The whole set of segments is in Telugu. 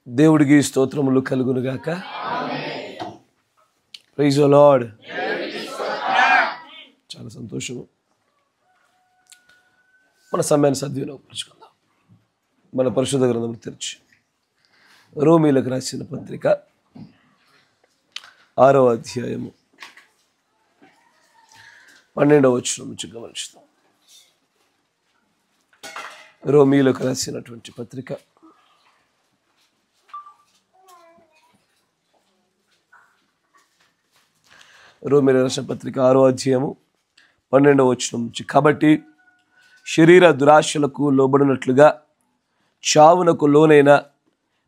దేవుడికి స్తోత్రములు కలుగునుగాక. Praise the Lord. చాలా సంతోషము. మన సమయాన్ని సద్వినియోగపరుచుకుందాం. మన పరిశుద్ధ గ్రంథం తెరిచి రోమీలకు రాసిన పత్రిక 6వ అధ్యాయము 12వ వచనం నుంచి గమనిస్తాం. రోమీలకు రాసినటువంటి పత్రిక రోమీలకు రాసిన పత్రిక 6వ అధ్యాయము 12వ వచనం నుంచి, కాబట్టి శరీర దురాశలకు లోబడినట్లుగా చావునకు లోనైన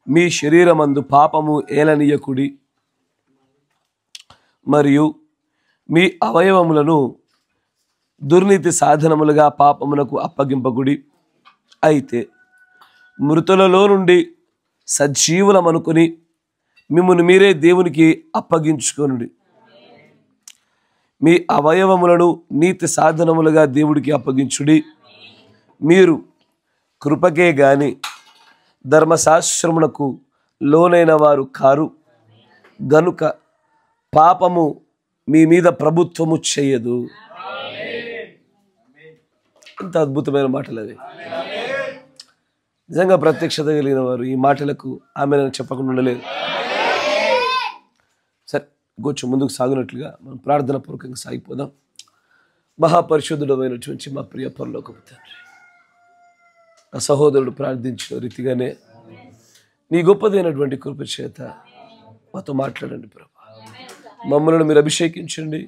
మీ శరీరమందు పాపము ఏలనీయకుడి, మరియు మీ అవయవములను దుర్నీతి సాధనములుగా పాపమునకు అప్పగింపకుడి. అయితే మృతులలో నుండి సజీవులమనుకొని మిమ్మును మీరే దేవునికి అప్పగించుకొనుడి. మీ అవయవములను నీతి సాధనములుగా దేవుడికి అప్పగించుడి. మీరు కృపకే గాని ధర్మశాస్త్రమునకు లోనైన వారు కారు గనుక పాపము మీ మీద ప్రభుత్వము చేయదు. ఎంత అద్భుతమైన మాటలు అవి. నిజంగా ప్రత్యక్షత కలిగిన వారు ఈ మాటలకు ఆమె చెప్పకుండా ఉండలేదు. సరే, కొంచెం ముందుకు సాగినట్లుగా మనం ప్రార్థన పూర్వకంగా సాగిపోదాం. మహాపరిశుద్ధుడమైనటువంటి మా ప్రియ పరలోకపు తండ్రి, ఆ సహోదరుడు ప్రార్థించిన రీతిగానే నీ గొప్పదైనటువంటి కృప చేత మాతో మాట్లాడండి ప్రభా. మమ్మల్ని మీరు అభిషేకించండి.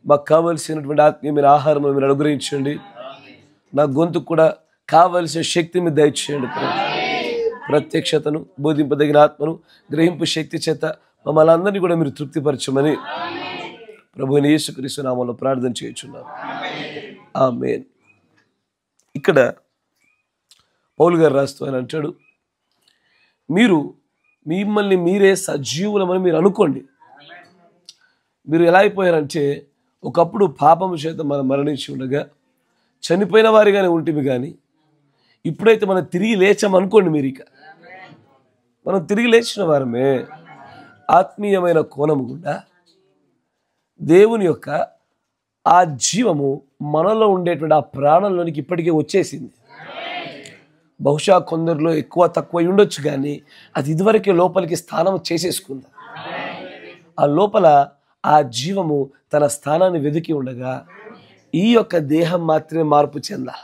మాకు కావలసినటువంటి ఆత్మీయమైన ఆహారం మీరు అనుగ్రహించండి. నా గొంతుకు కూడా కావలసిన శక్తి మీరు దయచేయండి ప్రభా. ప్రత్యక్షతను, బోధింపదగిన ఆత్మను, గ్రహింపు శక్తి చేత మమ్మల్ని అందరినీ కూడా మీరు తృప్తిపరచమని ప్రభువైన యేసుక్రీస్తు నామములో ప్రార్థన చేయుచున్నాను. ఆమేన్. ఇక్కడ పౌలు గారు రాస్తూ ఆయన అంటాడు, మీరు మిమ్మల్ని మీరే సజీవులమని మీరు అనుకోండి. మీరు ఎలా అయిపోయారంటే, ఒకప్పుడు పాపము చేత మనం మరణించి ఉండగా చనిపోయిన వారిగానే ఉంటుంది, కానీ ఇప్పుడైతే మనం తిరిగి లేచామనుకోండి. మీరు ఇక మనం తిరిగి లేచిన వారమే. ఆత్మీయమైన కోణము గుండా దేవుని యొక్క ఆ జీవము మనలో ఉండేటువంటి ఆ ప్రాణంలోనికి ఇప్పటికే వచ్చేసింది. బహుశా కొందరిలో ఎక్కువ తక్కువ ఉండొచ్చు, కానీ అది ఇదివరకే లోపలికి స్థానం చేసేసుకుంది. ఆ లోపల ఆ జీవము తన స్థానాన్ని వెతికి ఉండగా ఈ యొక్క దేహం మాత్రమే మార్పు చెందాల.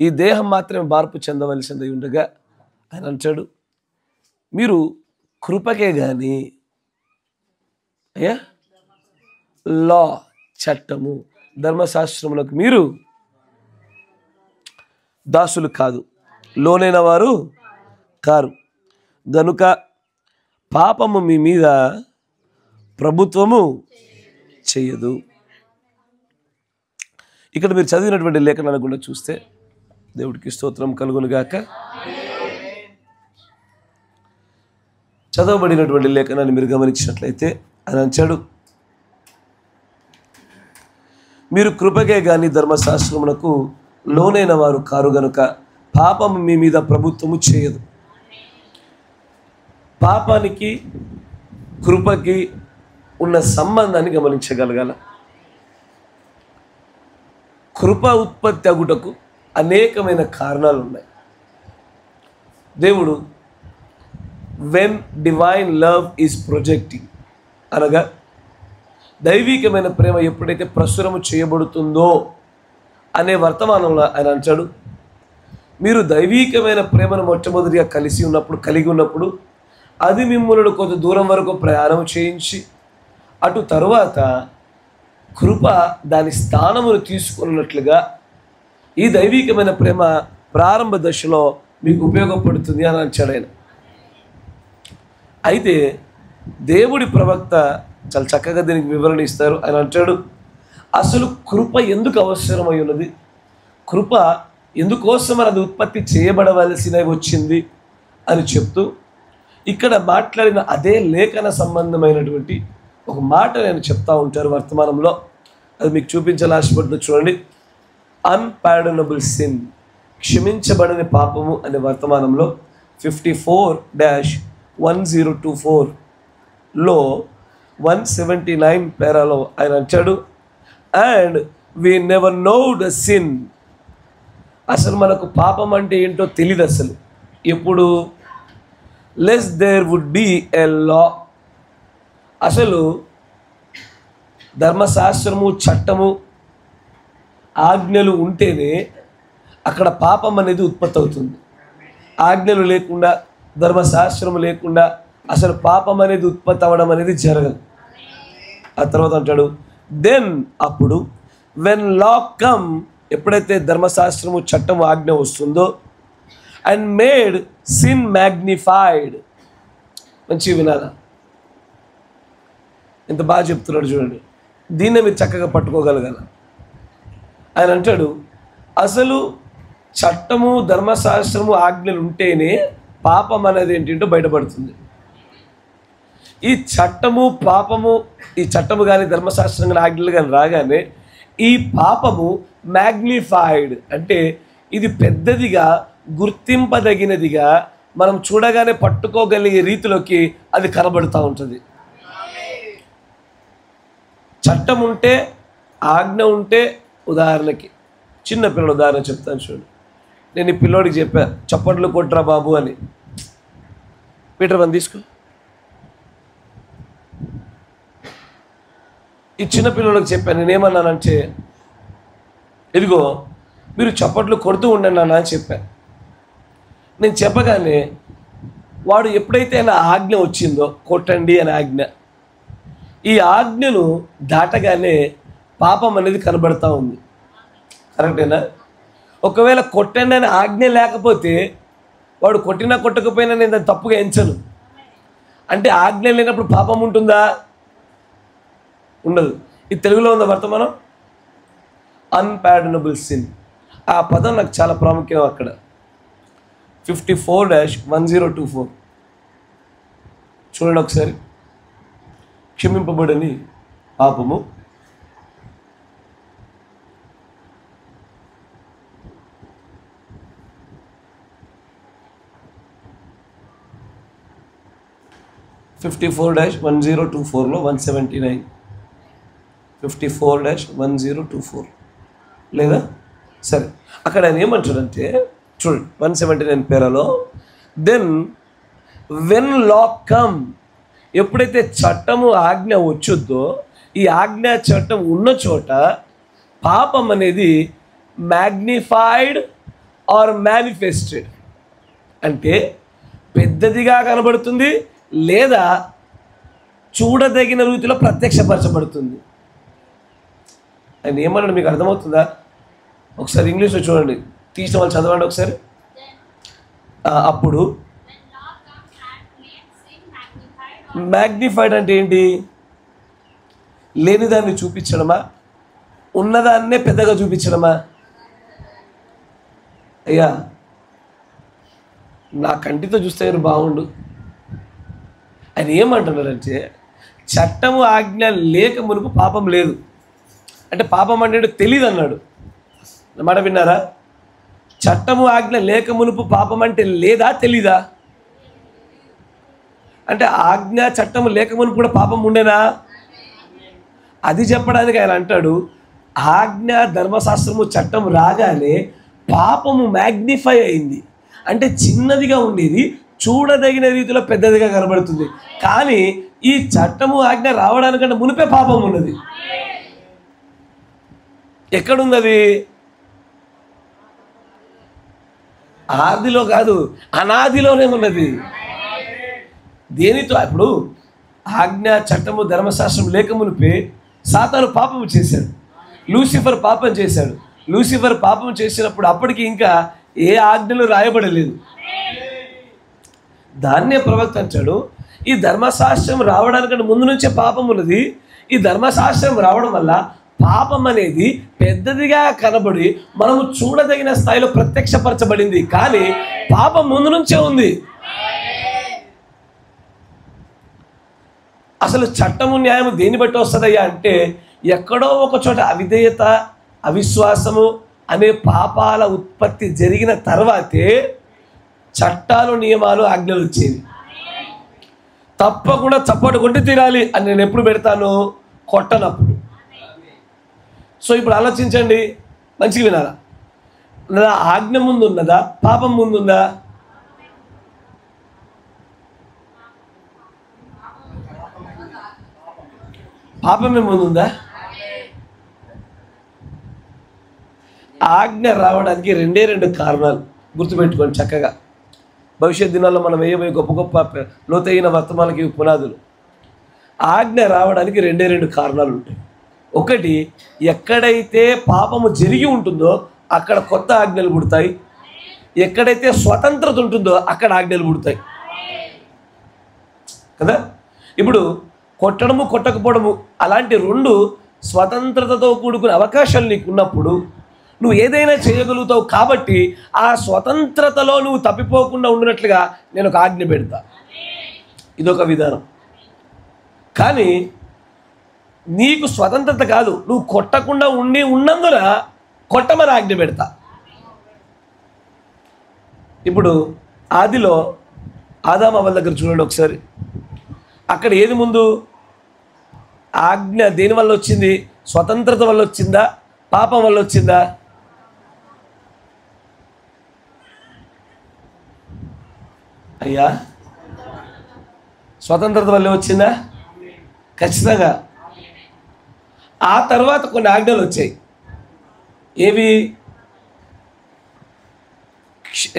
ఈ దేహం మాత్రమే మార్పు చెందవలసింది ఉండగా ఆయన అంటాడు, మీరు కృపకే కానీ లా చట్టము ధర్మశాస్త్రములకు మీరు దాసులు కాదు, లోనైన వారు కారు గనుక పాపము మీ మీద ప్రభుత్వము చేయదు. ఇక్కడ మీరు చదివినటువంటి లేఖనాలను కూడా చూస్తే దేవుడికి స్తోత్రం కలుగునుగాక. చదవబడినటువంటి లేఖనాన్ని మీరు గమనించినట్లయితే ఆయన అంటాడు, మీరు కృపకే గాని ధర్మశాస్త్రమునకు లోనైన వారు కారు గనుక పాపము మీ మీద ప్రభుత్వము చేయదు. పాపానికి కృపకి ఉన్న సంబంధాన్ని గమనించగలగాల. కృప ఉత్పత్తి అగుటకు అనేకమైన కారణాలు ఉన్నాయి. దేవుడు when divine love is projecting అనగా దైవికమైన ప్రేమ ఎప్పుడైతే ప్రచురము చేయబడుతుందో అనే వర్తమానంలో ఆయన అంటాడు, మీరు దైవికమైన ప్రేమను మొట్టమొదటిగా కలిగి ఉన్నప్పుడు అది మిమ్మల్ని కొంత దూరం వరకు ప్రయాణం చేయించి అటు తరువాత కృప దాని స్థానమును తీసుకున్నట్లుగా ఈ దైవికమైన ప్రేమ ప్రారంభ దశలో మీకు ఉపయోగపడుతుంది అని అంటాడు ఆయన. అయితే దేవుడి ప్రవక్త చాలా చక్కగా దీనికి వివరణ ఇస్తారు. ఆయన అంటాడు, అసలు కృప ఎందుకు అవసరమై ఉన్నది, కృప ఎందుకోసం అది ఉత్పత్తి చేయబడవలసిన వచ్చింది అని చెప్తూ ఇక్కడ మాట్లాడిన అదే లేఖన సంబంధమైనటువంటి ఒక మాట నేను చెప్తా ఉంటారు వర్తమానంలో. అది మీకు చూపించాలని ఆశపడుతూ చూడండి. అన్పార్డనబుల్ సిన్ క్షమించబడని పాపము అనే వర్తమానంలో 54-1024లో 179 పేరాలో ఆయన అంటాడు, and we never know the sin. అసలు మనకు పాపం అంటే ఏంటో తెలియదు అసలు. ఎప్పుడు less there would be a law. అసలు ధర్మశాస్త్రము, చట్టము, ఆజ్ఞలు ఉంటేనే అక్కడ పాపం అనేది ఉత్పత్తి అవుతుంది. ఆజ్ఞలు లేకుండా, ధర్మశాస్త్రము లేకుండా అసలు పాపం అనేది ఉత్పత్తి అవ్వడం అనేది జరగదు. ఆ తర్వాత అంటాడు, దెన్ అప్పుడు వెన్ లా కమ్, ఎప్పుడైతే ధర్మశాస్త్రము, చట్టము, ఆజ్ఞ వస్తుందో, అండ్ మేడ్ సిన్ మ్యాగ్నిఫైడ్. మంచి వినాలా, ఎంత బాగా చెప్తున్నాడు చూడండి. దీన్నే మీరు చక్కగా పట్టుకోగలగాల. ఆయన అంటాడు, అసలు చట్టము, ధర్మశాస్త్రము, ఆజ్ఞలు ఉంటేనే పాపం అనేది ఏంటంటో బయటపడుతుంది. ఈ చట్టము, పాపము, ఈ చట్టము కానీ, ధర్మశాస్త్రం కానీ, ఆజ్ఞలు కానీ రాగానే ఈ పాపము మ్యాగ్నిఫైడ్ అంటే ఇది పెద్దదిగా, గుర్తింపదగినదిగా, మనం చూడగానే పట్టుకోగలిగే రీతిలోకి అది కనబడుతూ ఉంటుంది. చట్టం ఉంటే, ఆజ్ఞ ఉంటే, ఉదాహరణకి చిన్న పిల్లల ఉదాహరణ చెప్తాను చూడండి. నేను ఈ పిల్లోడికి చెప్పాను, చప్పట్లు కొట్రా బాబు అని. పీటర్ వన్ తీసుకో. ఈ చిన్న పిల్లలకు చెప్పాను. నేనేమన్నానంటే, ఇదిగో మీరు చప్పట్లు కొడుతూ ఉండండి అన్న అని చెప్పాను. నేను చెప్పగానే వాడు ఎప్పుడైతే నా ఆజ్ఞ వచ్చిందో, కొట్టండి అనే ఆజ్ఞ, ఈ ఆజ్ఞను దాటగానే పాపం అనేది కనబడతా ఉంది. కరెక్టేనా? ఒకవేళ కొట్టండి అనే ఆజ్ఞ లేకపోతే వాడు కొట్టినా కొట్టకపోయినా నేను దాన్ని తప్పుగా ఎంచను. అంటే ఆజ్ఞ లేనప్పుడు పాపం ఉంటుందా? ఉండదు. ఇది తెలుగులో ఉందా వర్తమానం? Unpardonable sin. ఆ పదం నాకు చాలా ప్రాముఖ్యం. అక్కడ 54-1024 చూడండి ఒకసారి. క్షమింపబడని పాపము, (54-1024) 179. 54-1024 లేదా? సరే, అక్కడ ఆయన ఏమంటాడంటే చూడండి 179 పేరాలో, దెన్ వెన్ లా కమ్, ఎప్పుడైతే చట్టము, ఆజ్ఞ వచ్చుద్దో, ఈ ఆజ్ఞ, చట్టం ఉన్న చోట పాపం అనేది మ్యాగ్నిఫైడ్ ఆర్ మేనిఫెస్టెడ్ అంటే పెద్దదిగా కనబడుతుంది, లేదా చూడదగిన రీతిలో ప్రత్యక్షపరచబడుతుంది. ఆయన ఏమన్నాడు మీకు అర్థమవుతుందా? ఒకసారి ఇంగ్లీష్లో చూడండి, తీసిన వాళ్ళు చదవండి ఒకసారి. అప్పుడు మ్యాగ్నిఫైడ్ అంటే ఏంటి? లేనిదాన్ని చూపించడమా, ఉన్నదాన్నే పెద్దగా చూపించడమా? అయ్యా, నా కంటితో చూస్తే మీరు బాగుండు. ఆయన ఏమంటున్నారంటే, చట్టము, ఆజ్ఞ లేక మునుపు పాపం లేదు అంటే పాపం అంటే తెలియదు అన్నాడు. మాట విన్నారా? చట్టము, ఆజ్ఞ లేక మునుపు పాపం అంటే లేదా, తెలీదా? అంటే ఆజ్ఞ, చట్టము లేక మునుపు కూడా పాపం ఉండేనా? అది చెప్పడానికి ఆయన అంటాడు, ఆజ్ఞ, ధర్మశాస్త్రము, చట్టం రాగానే పాపము మ్యాగ్నిఫై అయింది. అంటే చిన్నదిగా ఉండేది చూడదగిన రీతిలో పెద్దదిగా కనబడుతుంది. కానీ ఈ చట్టము, ఆజ్ఞ రావడానికంటే మునిపే పాపం ఉన్నది. ఎక్కడుంది అది? ఆదిలో కాదు, అనాదిలోనే ఉన్నది. దేనితో? ఇప్పుడు ఆజ్ఞ, చట్టము, ధర్మశాస్త్రం లేక మునిపే సాతాను పాపం చేశాడు, లూసిఫర్ పాపం చేశాడు. లూసిఫర్ పాపం చేసినప్పుడు అప్పటికి ఇంకా ఏ ఆజ్ఞలు రాయబడలేదు. దాన్నే ప్రవక్త అంటాడు, ఈ ధర్మశాస్త్రం రావడానికంటే ముందు నుంచే పాపం ఉన్నది. ఈ ధర్మశాస్త్రం రావడం వల్ల పాపం అనేది పెద్దదిగా కనబడి మనము చూడదగిన స్థాయిలో ప్రత్యక్షపరచబడింది. కానీ పాపం ముందు నుంచే ఉంది. అసలు చట్టము, న్యాయము దేన్ని బట్టి వస్తుందయ్యా అంటే, ఎక్కడో ఒక చోట అవిధేయత, అవిశ్వాసము, అనే పాపాల ఉత్పత్తి జరిగిన తర్వాతే చట్టాలు, నియమాలు, ఆజ్ఞలు వచ్చేవి. తప్పకుండా చప్పటి కొట్టి తీరాలి అని నేను ఎప్పుడు పెడతాను? కొట్టనప్పుడు. సో ఇప్పుడు ఆలోచించండి, మంచిగా వినాలా. నా ఆజ్ఞ ముందు ఉన్నదా, పాపం ముందుందా? పాపమే ముందుందా? ఆజ్ఞ రావడానికి రెండే రెండు కారణాలు గుర్తుపెట్టుకోండి చక్కగా. భవిష్యత్ దినాల్లో మనం వేయబోయే గొప్ప గొప్ప లోతైన వర్తమానాలకి పునాదులు. ఆజ్ఞ రావడానికి రెండే రెండు కారణాలు ఉంటాయి. ఒకటి, ఎక్కడైతే పాపము జరిగి ఉంటుందో అక్కడ కొత్త ఆజ్ఞలు పుడతాయి. ఎక్కడైతే స్వతంత్రత ఉంటుందో అక్కడ ఆజ్ఞలు పుడతాయి కదా. ఇప్పుడు కొట్టడము, కొట్టకపోవడము అలాంటి రెండు స్వతంత్రతతో కూడుకునే అవకాశాలు నీకు ఉన్నప్పుడు నువ్వు ఏదైనా చేయగలుగుతావు. కాబట్టి ఆ స్వతంత్రతలో నువ్వు తప్పిపోకుండా ఉండినట్లుగా నేను ఒక ఆజ్ఞ పెడతా. ఇదొక విధానం. కానీ నీకు స్వతంత్రత కాదు, నువ్వు కొట్టకుండా ఉన్నందున కొట్టమని ఆజ్ఞ పెడతా. ఇప్పుడు ఆదిలో ఆదాము అవ్వల దగ్గర చూడండి ఒకసారి. అక్కడ ఏది ముందు? ఆజ్ఞ దేని వల్ల వచ్చింది? స్వతంత్రత వల్ల వచ్చిందా, పాపం వల్ల వచ్చిందా? అయ్యా, స్వతంత్రత వల్ల వచ్చిందా? ఖచ్చితంగా. ఆ తర్వాత కొన్ని ఆజ్ఞలు వచ్చాయి. ఏవి?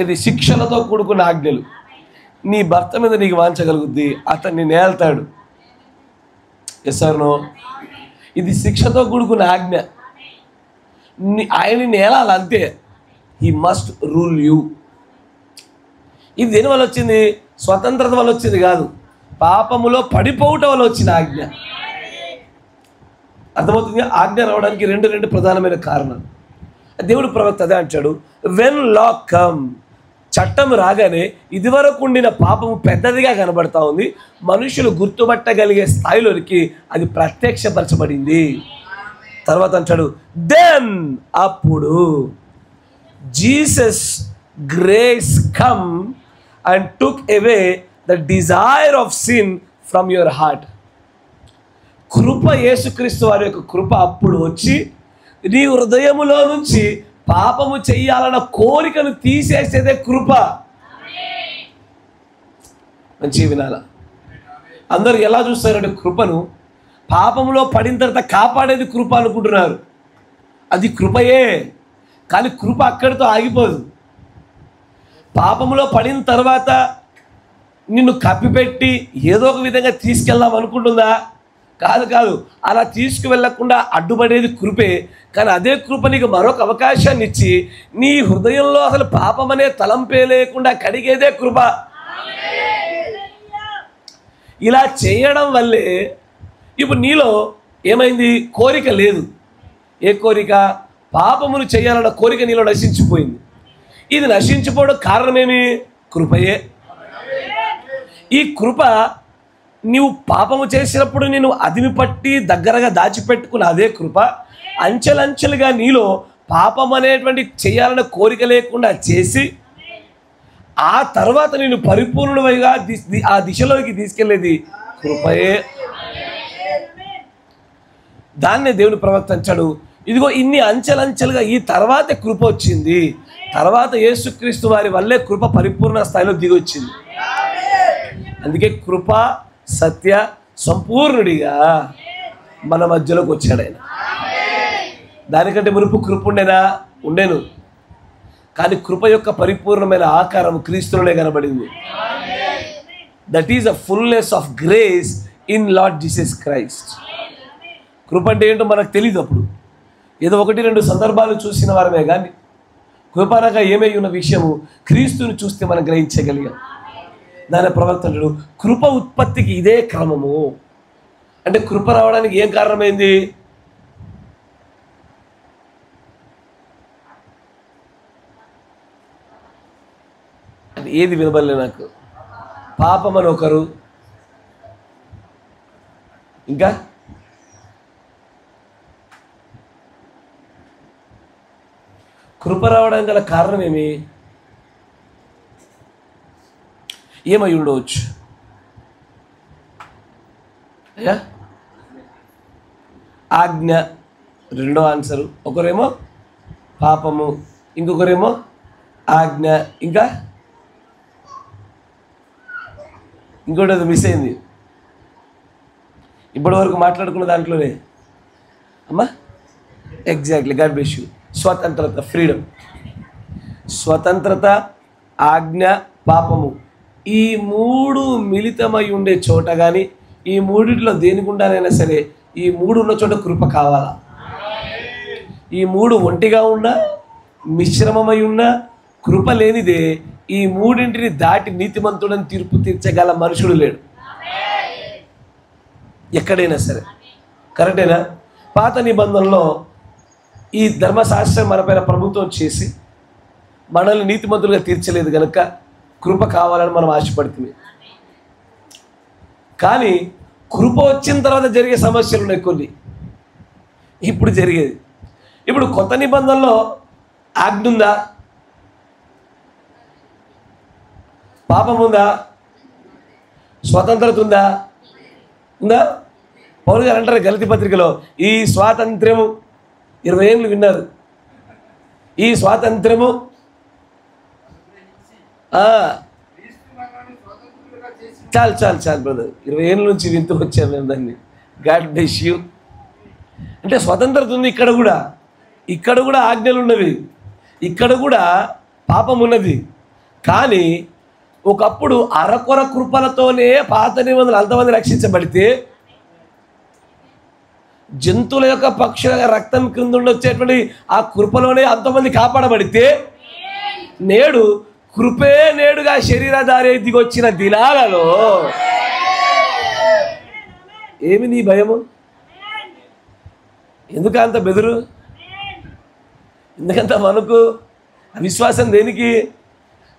ఇది శిక్షలతో కూడుకున్న ఆజ్ఞలు. నీ భర్త మీద నీకు వాంచగలుగుద్ది, అతన్ని నేల్తాడు. Yes are no? ఇది శిక్షతో కూడుకున్న ఆజ్ఞ. ఆయన్ని నేలాలి అంతే. He must rule you. ఇది దేని వల్ల వచ్చింది? స్వతంత్రత వల్ల వచ్చింది కాదు, పాపములో పడిపోవటం వల్ల వచ్చిన ఆజ్ఞ. అర్థమవుతుంది? ఆజ్ఞ రావడానికి రెండు ప్రధానమైన కారణాలు. దేవుడు ప్రవక్త అదే అంటాడు, వెన్ లా కమ్, చట్టం రాగానే ఇదివరకు ఉండిన పాపము పెద్దదిగా కనబడతా ఉంది, మనుషులు గుర్తుపట్టగలిగే స్థాయిలోనికి అది ప్రత్యక్షపరచబడింది. తర్వాత అంటాడు, దెన్, అప్పుడు Jesus grace come and took away the desire of sin from your heart. కృప, యేసుక్రీస్తు వారి యొక్క కృప అప్పుడు వచ్చి నీ హృదయములో నుంచి పాపము చెయ్యాలన్న కోరికను తీసేసేదే కృప. మంచి వినాల. అందరూ ఎలా చూస్తారంటే కృపను పాపములో పడిన తర్వాత కాపాడేది కృప అనుకుంటున్నారు. అది కృపయే, కానీ కృప అక్కడితో ఆగిపోదు. పాపములో పడిన తర్వాత నిన్ను కప్పిపెట్టి ఏదో ఒక విధంగా తీసుకెళ్దాం అనుకుంటుందా? కాదు. అలా తీసుకువెళ్లకుండా అడ్డుపడేది కృపే. కానీ అదే కృప నీకు మరొక అవకాశాన్ని ఇచ్చి నీ హృదయంలో అసలు పాపం అనే తలంపే లేకుండా కడిగేదే కృప. ఇలా చేయడం వల్లే ఇప్పుడు నీలో ఏమైంది? కోరిక లేదు. ఏ కోరిక? పాపమును చేయాలన్న కోరిక నీలో నశించిపోయింది. ఇది నశించిపోవడం కారణమేమి? కృపయే. ఈ కృప నీవు పాపము చేసినప్పుడు నేను అదిమి పట్టి దగ్గరగా దాచిపెట్టుకున్న అదే కృప అంచెలంచెలుగా నీలో పాపం అనేటువంటి చేయాలన్న కోరిక లేకుండా చేసి ఆ తర్వాత నేను పరిపూర్ణుడిగా ఆ దిశలోకి తీసుకెళ్లేది కృపయే. దాన్నే దేవుని ప్రవక్త అంటాడు, ఇదిగో ఇన్ని అంచెలంచెలుగా ఈ తర్వాత కృప వచ్చింది. తర్వాత యేసుక్రీస్తు వారి వల్లే కృప పరిపూర్ణ స్థాయిలో దిగొచ్చింది. అందుకే కృప సత్య సంపూర్ణుడిగా మన మధ్యలోకి వచ్చాడు ఆయన. దానికంటే మునుపు కృప ఉండేను, కానీ కృప యొక్క పరిపూర్ణమైన ఆకారం క్రీస్తులోనే కనబడింది. That is a fullness of grace in Lord Jesus Christ. కృప అంటే ఏంటో మనకు తెలియదు. అప్పుడు ఏదో 1-2 సందర్భాలు చూసిన వారమే కానీ కృపనగా ఏమై ఉన్న విషయము క్రీస్తుని చూస్తే మనం గ్రహించగలిగాం. దాని ప్రవర్తనలు కృప ఉత్పత్తికి ఇదే క్రమము. అంటే కృప రావడానికి ఏం కారణమైంది? అది ఏది వినబడలే నాకు. పాపం అని ఒకరు, ఇంకా కృప రావడానికి గల కారణం ఏమై ఉండవచ్చు అయ్యా? ఆజ్ఞ రెండో ఆన్సరు. ఒకరేమో పాపము, ఇంకొకరేమో ఆజ్ఞ, ఇంకా ఇంకోటి అది మిస్ అయింది ఇప్పటి వరకు మాట్లాడుకున్న దాంట్లోనే. అమ్మా ఎగ్జాక్ట్లీ, గాడ్ బ్లెస్ యూ. స్వతంత్రత, ఫ్రీడమ్. స్వతంత్రత, ఆజ్ఞ, పాపము, ఈ మూడు మిళితమై ఉండే చోట కానీ, ఈ మూడిట్లో దేనిగుండానైనా సరే ఈ మూడు ఉన్న చోట కృప కావాలా? ఈ మూడు ఒంటిగా ఉన్నా, మిశ్రమమై ఉన్నా కృప లేనిదే ఈ మూడింటిని దాటి నీతిమంతుడని తీర్పు తీర్చగల మనుషుడు లేడు ఎక్కడైనా సరే. కరెక్టేనా? పాత నిబంధనలో ఈ ధర్మశాస్త్రం మనపైన ప్రభుత్వం చేసి మనల్ని నీతిమంతులుగా తీర్చలేదు కనుక కృప కావాలని మనం ఆశపడుతుంది. కానీ కృప వచ్చిన తర్వాత జరిగే సమస్యలు ఉన్నాయి కొన్ని. ఇప్పుడు జరిగేది, ఇప్పుడు కొత్త నిబంధనలో ఆజ్ఞ ఉందా? పాపం ఉందా? స్వతంత్రత ఉందా? ఉందా? పౌలు గారు అంటారు గలతీ పత్రికలో, ఈ స్వాతంత్ర్యము 20 ఏళ్ళు విన్నారు, ఈ స్వాతంత్ర్యము చాలు చాలు చాలు బ్రదర్, 20 ఏళ్ళ నుంచి వింటూ వచ్చాను మేము దాన్ని. God bless you. అంటే స్వతంత్రత ఉంది ఇక్కడ కూడా ఆజ్ఞలు ఉన్నవి, ఇక్కడ కూడా పాపం ఉన్నది. కానీ ఒకప్పుడు అరకొర కృపలతోనే పాత నిబంధనలు అంతమంది రక్షించబడితే, జంతువుల యొక్క పక్షుల రక్తం క్రింద వచ్చేటువంటి ఆ కృపలోనే అంతమంది కాపాడబడితే, నేడు కృపే నేడుగా శరీరధారి దిగొచ్చిన దినాలలో ఏమి నీ భయము? ఎందుకంత బెదురు? ఎందుకంత మనకు అవిశ్వాసం దేనికి?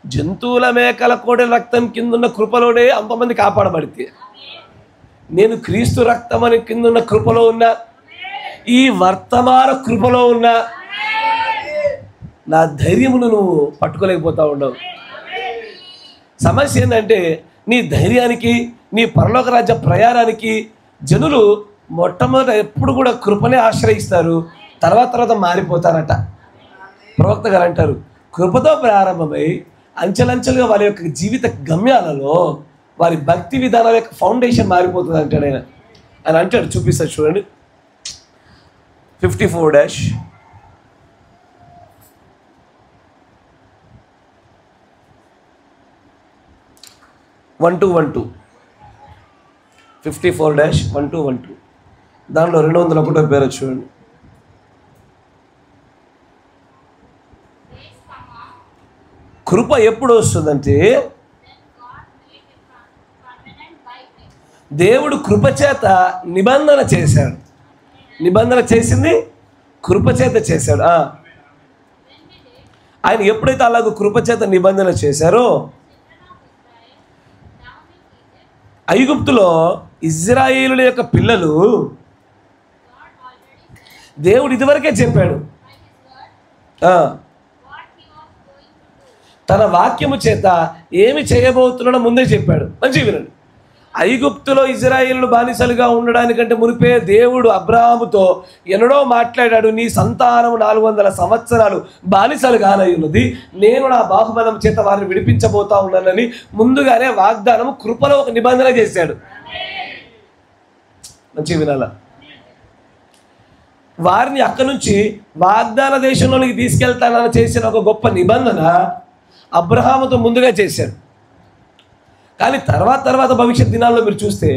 జంతువుల మేకల కోడె రక్తం కిందున్న కృపలోనే అంతమంది కాపాడబడితే, నేను క్రీస్తు రక్తం అని కిందున్న కృపలో ఉన్నా, ఈ వర్తమాన కృపలో ఉన్నా, నా ధైర్యమును నువ్వు పట్టుకోలేకపోతా ఉండవు. సమస్య ఏంటంటే నీ ధైర్యానికి, నీ పరలోక రాజ్య ప్రయాణానికి జనులు మొట్టమొదట ఎప్పుడు కూడా కృపనే ఆశ్రయిస్తారు, తర్వాత మారిపోతారట. ప్రవక్త గారు అంటారు, కృపతో ప్రారంభమై అంచెలంచెలుగా వారి యొక్క జీవిత గమ్యాలలో వారి భక్తి విధానాల యొక్క ఫౌండేషన్ మారిపోతుంది అంటాడు ఆయన. ఆయన అంటాడు, చూపిస్తాడు చూడండి. 54-1 1-2 54-1-2 దాంట్లో 201 పేరు చూడండి. కృప ఎప్పుడు వస్తుందంటే, దేవుడు కృపచేత నిబంధన చేశాడు. నిబంధన చేసింది కృపచేత చేశాడు. ఆయన ఎప్పుడైతే అలాగ కృపచేత నిబంధన చేశారో, ఐగుప్తులో ఇజ్రాయేలుల యొక్క పిల్లలు దేవుడు ఇదివరకే చెప్పాడు, తన వాక్యము చేత ఏమి చేయబోతున్నాడో ముందే చెప్పాడు. మంచిగా వినండి. ఐగుప్తులో ఇజ్రాయేలు బానిసలుగా ఉండడానికంటే మునిపే దేవుడు అబ్రాహాముతో ఎన్నడో మాట్లాడాడు, నీ సంతానం 400 సంవత్సరాలు బానిసలు కానయ్యున్నది, నేను నా బాహుబలం చేత వారిని విడిపించబోతా ఉన్నానని ముందుగానే వాగ్దానం కృపలో ఒక నిబంధన చేశాడు. మంచిగా వినాల. వారిని అక్కడి నుంచి వాగ్దాన దేశంలోనికి తీసుకెళ్తానని చేసిన ఒక గొప్ప నిబంధన అబ్రహాముతో ముందుగా చేశాడు. కానీ తర్వాత భవిష్యత్ దినాల్లో మీరు చూస్తే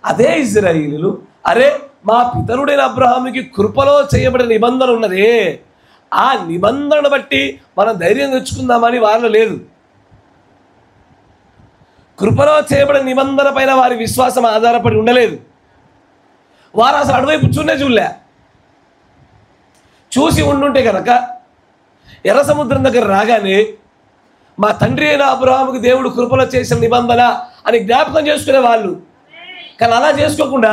అదే ఇజ్రాయేలీలు, అరే మా పితరుడైన అబ్రహాముకి కృపలో చేయబడిన నిబంధన ఉన్నదే, ఆ నిబంధనను బట్టి మనం ధైర్యం తెచ్చుకుందామని వారిలో లేదు. కృపలో చేయబడిన నిబంధన పైన వారి విశ్వాసం ఆధారపడి ఉండలేదు. వారు అసలు అటువైపు చూడలే. చూసి ఉండుంటే కనుక ఎర్ర సముద్రం దగ్గర రాగానే మా తండ్రి అయిన అబ్రహాముకి దేవుడు కృపలో చేసిన నిబంధన అని జ్ఞాపకం చేసుకునే వాళ్ళు. కానీ అలా చేసుకోకుండా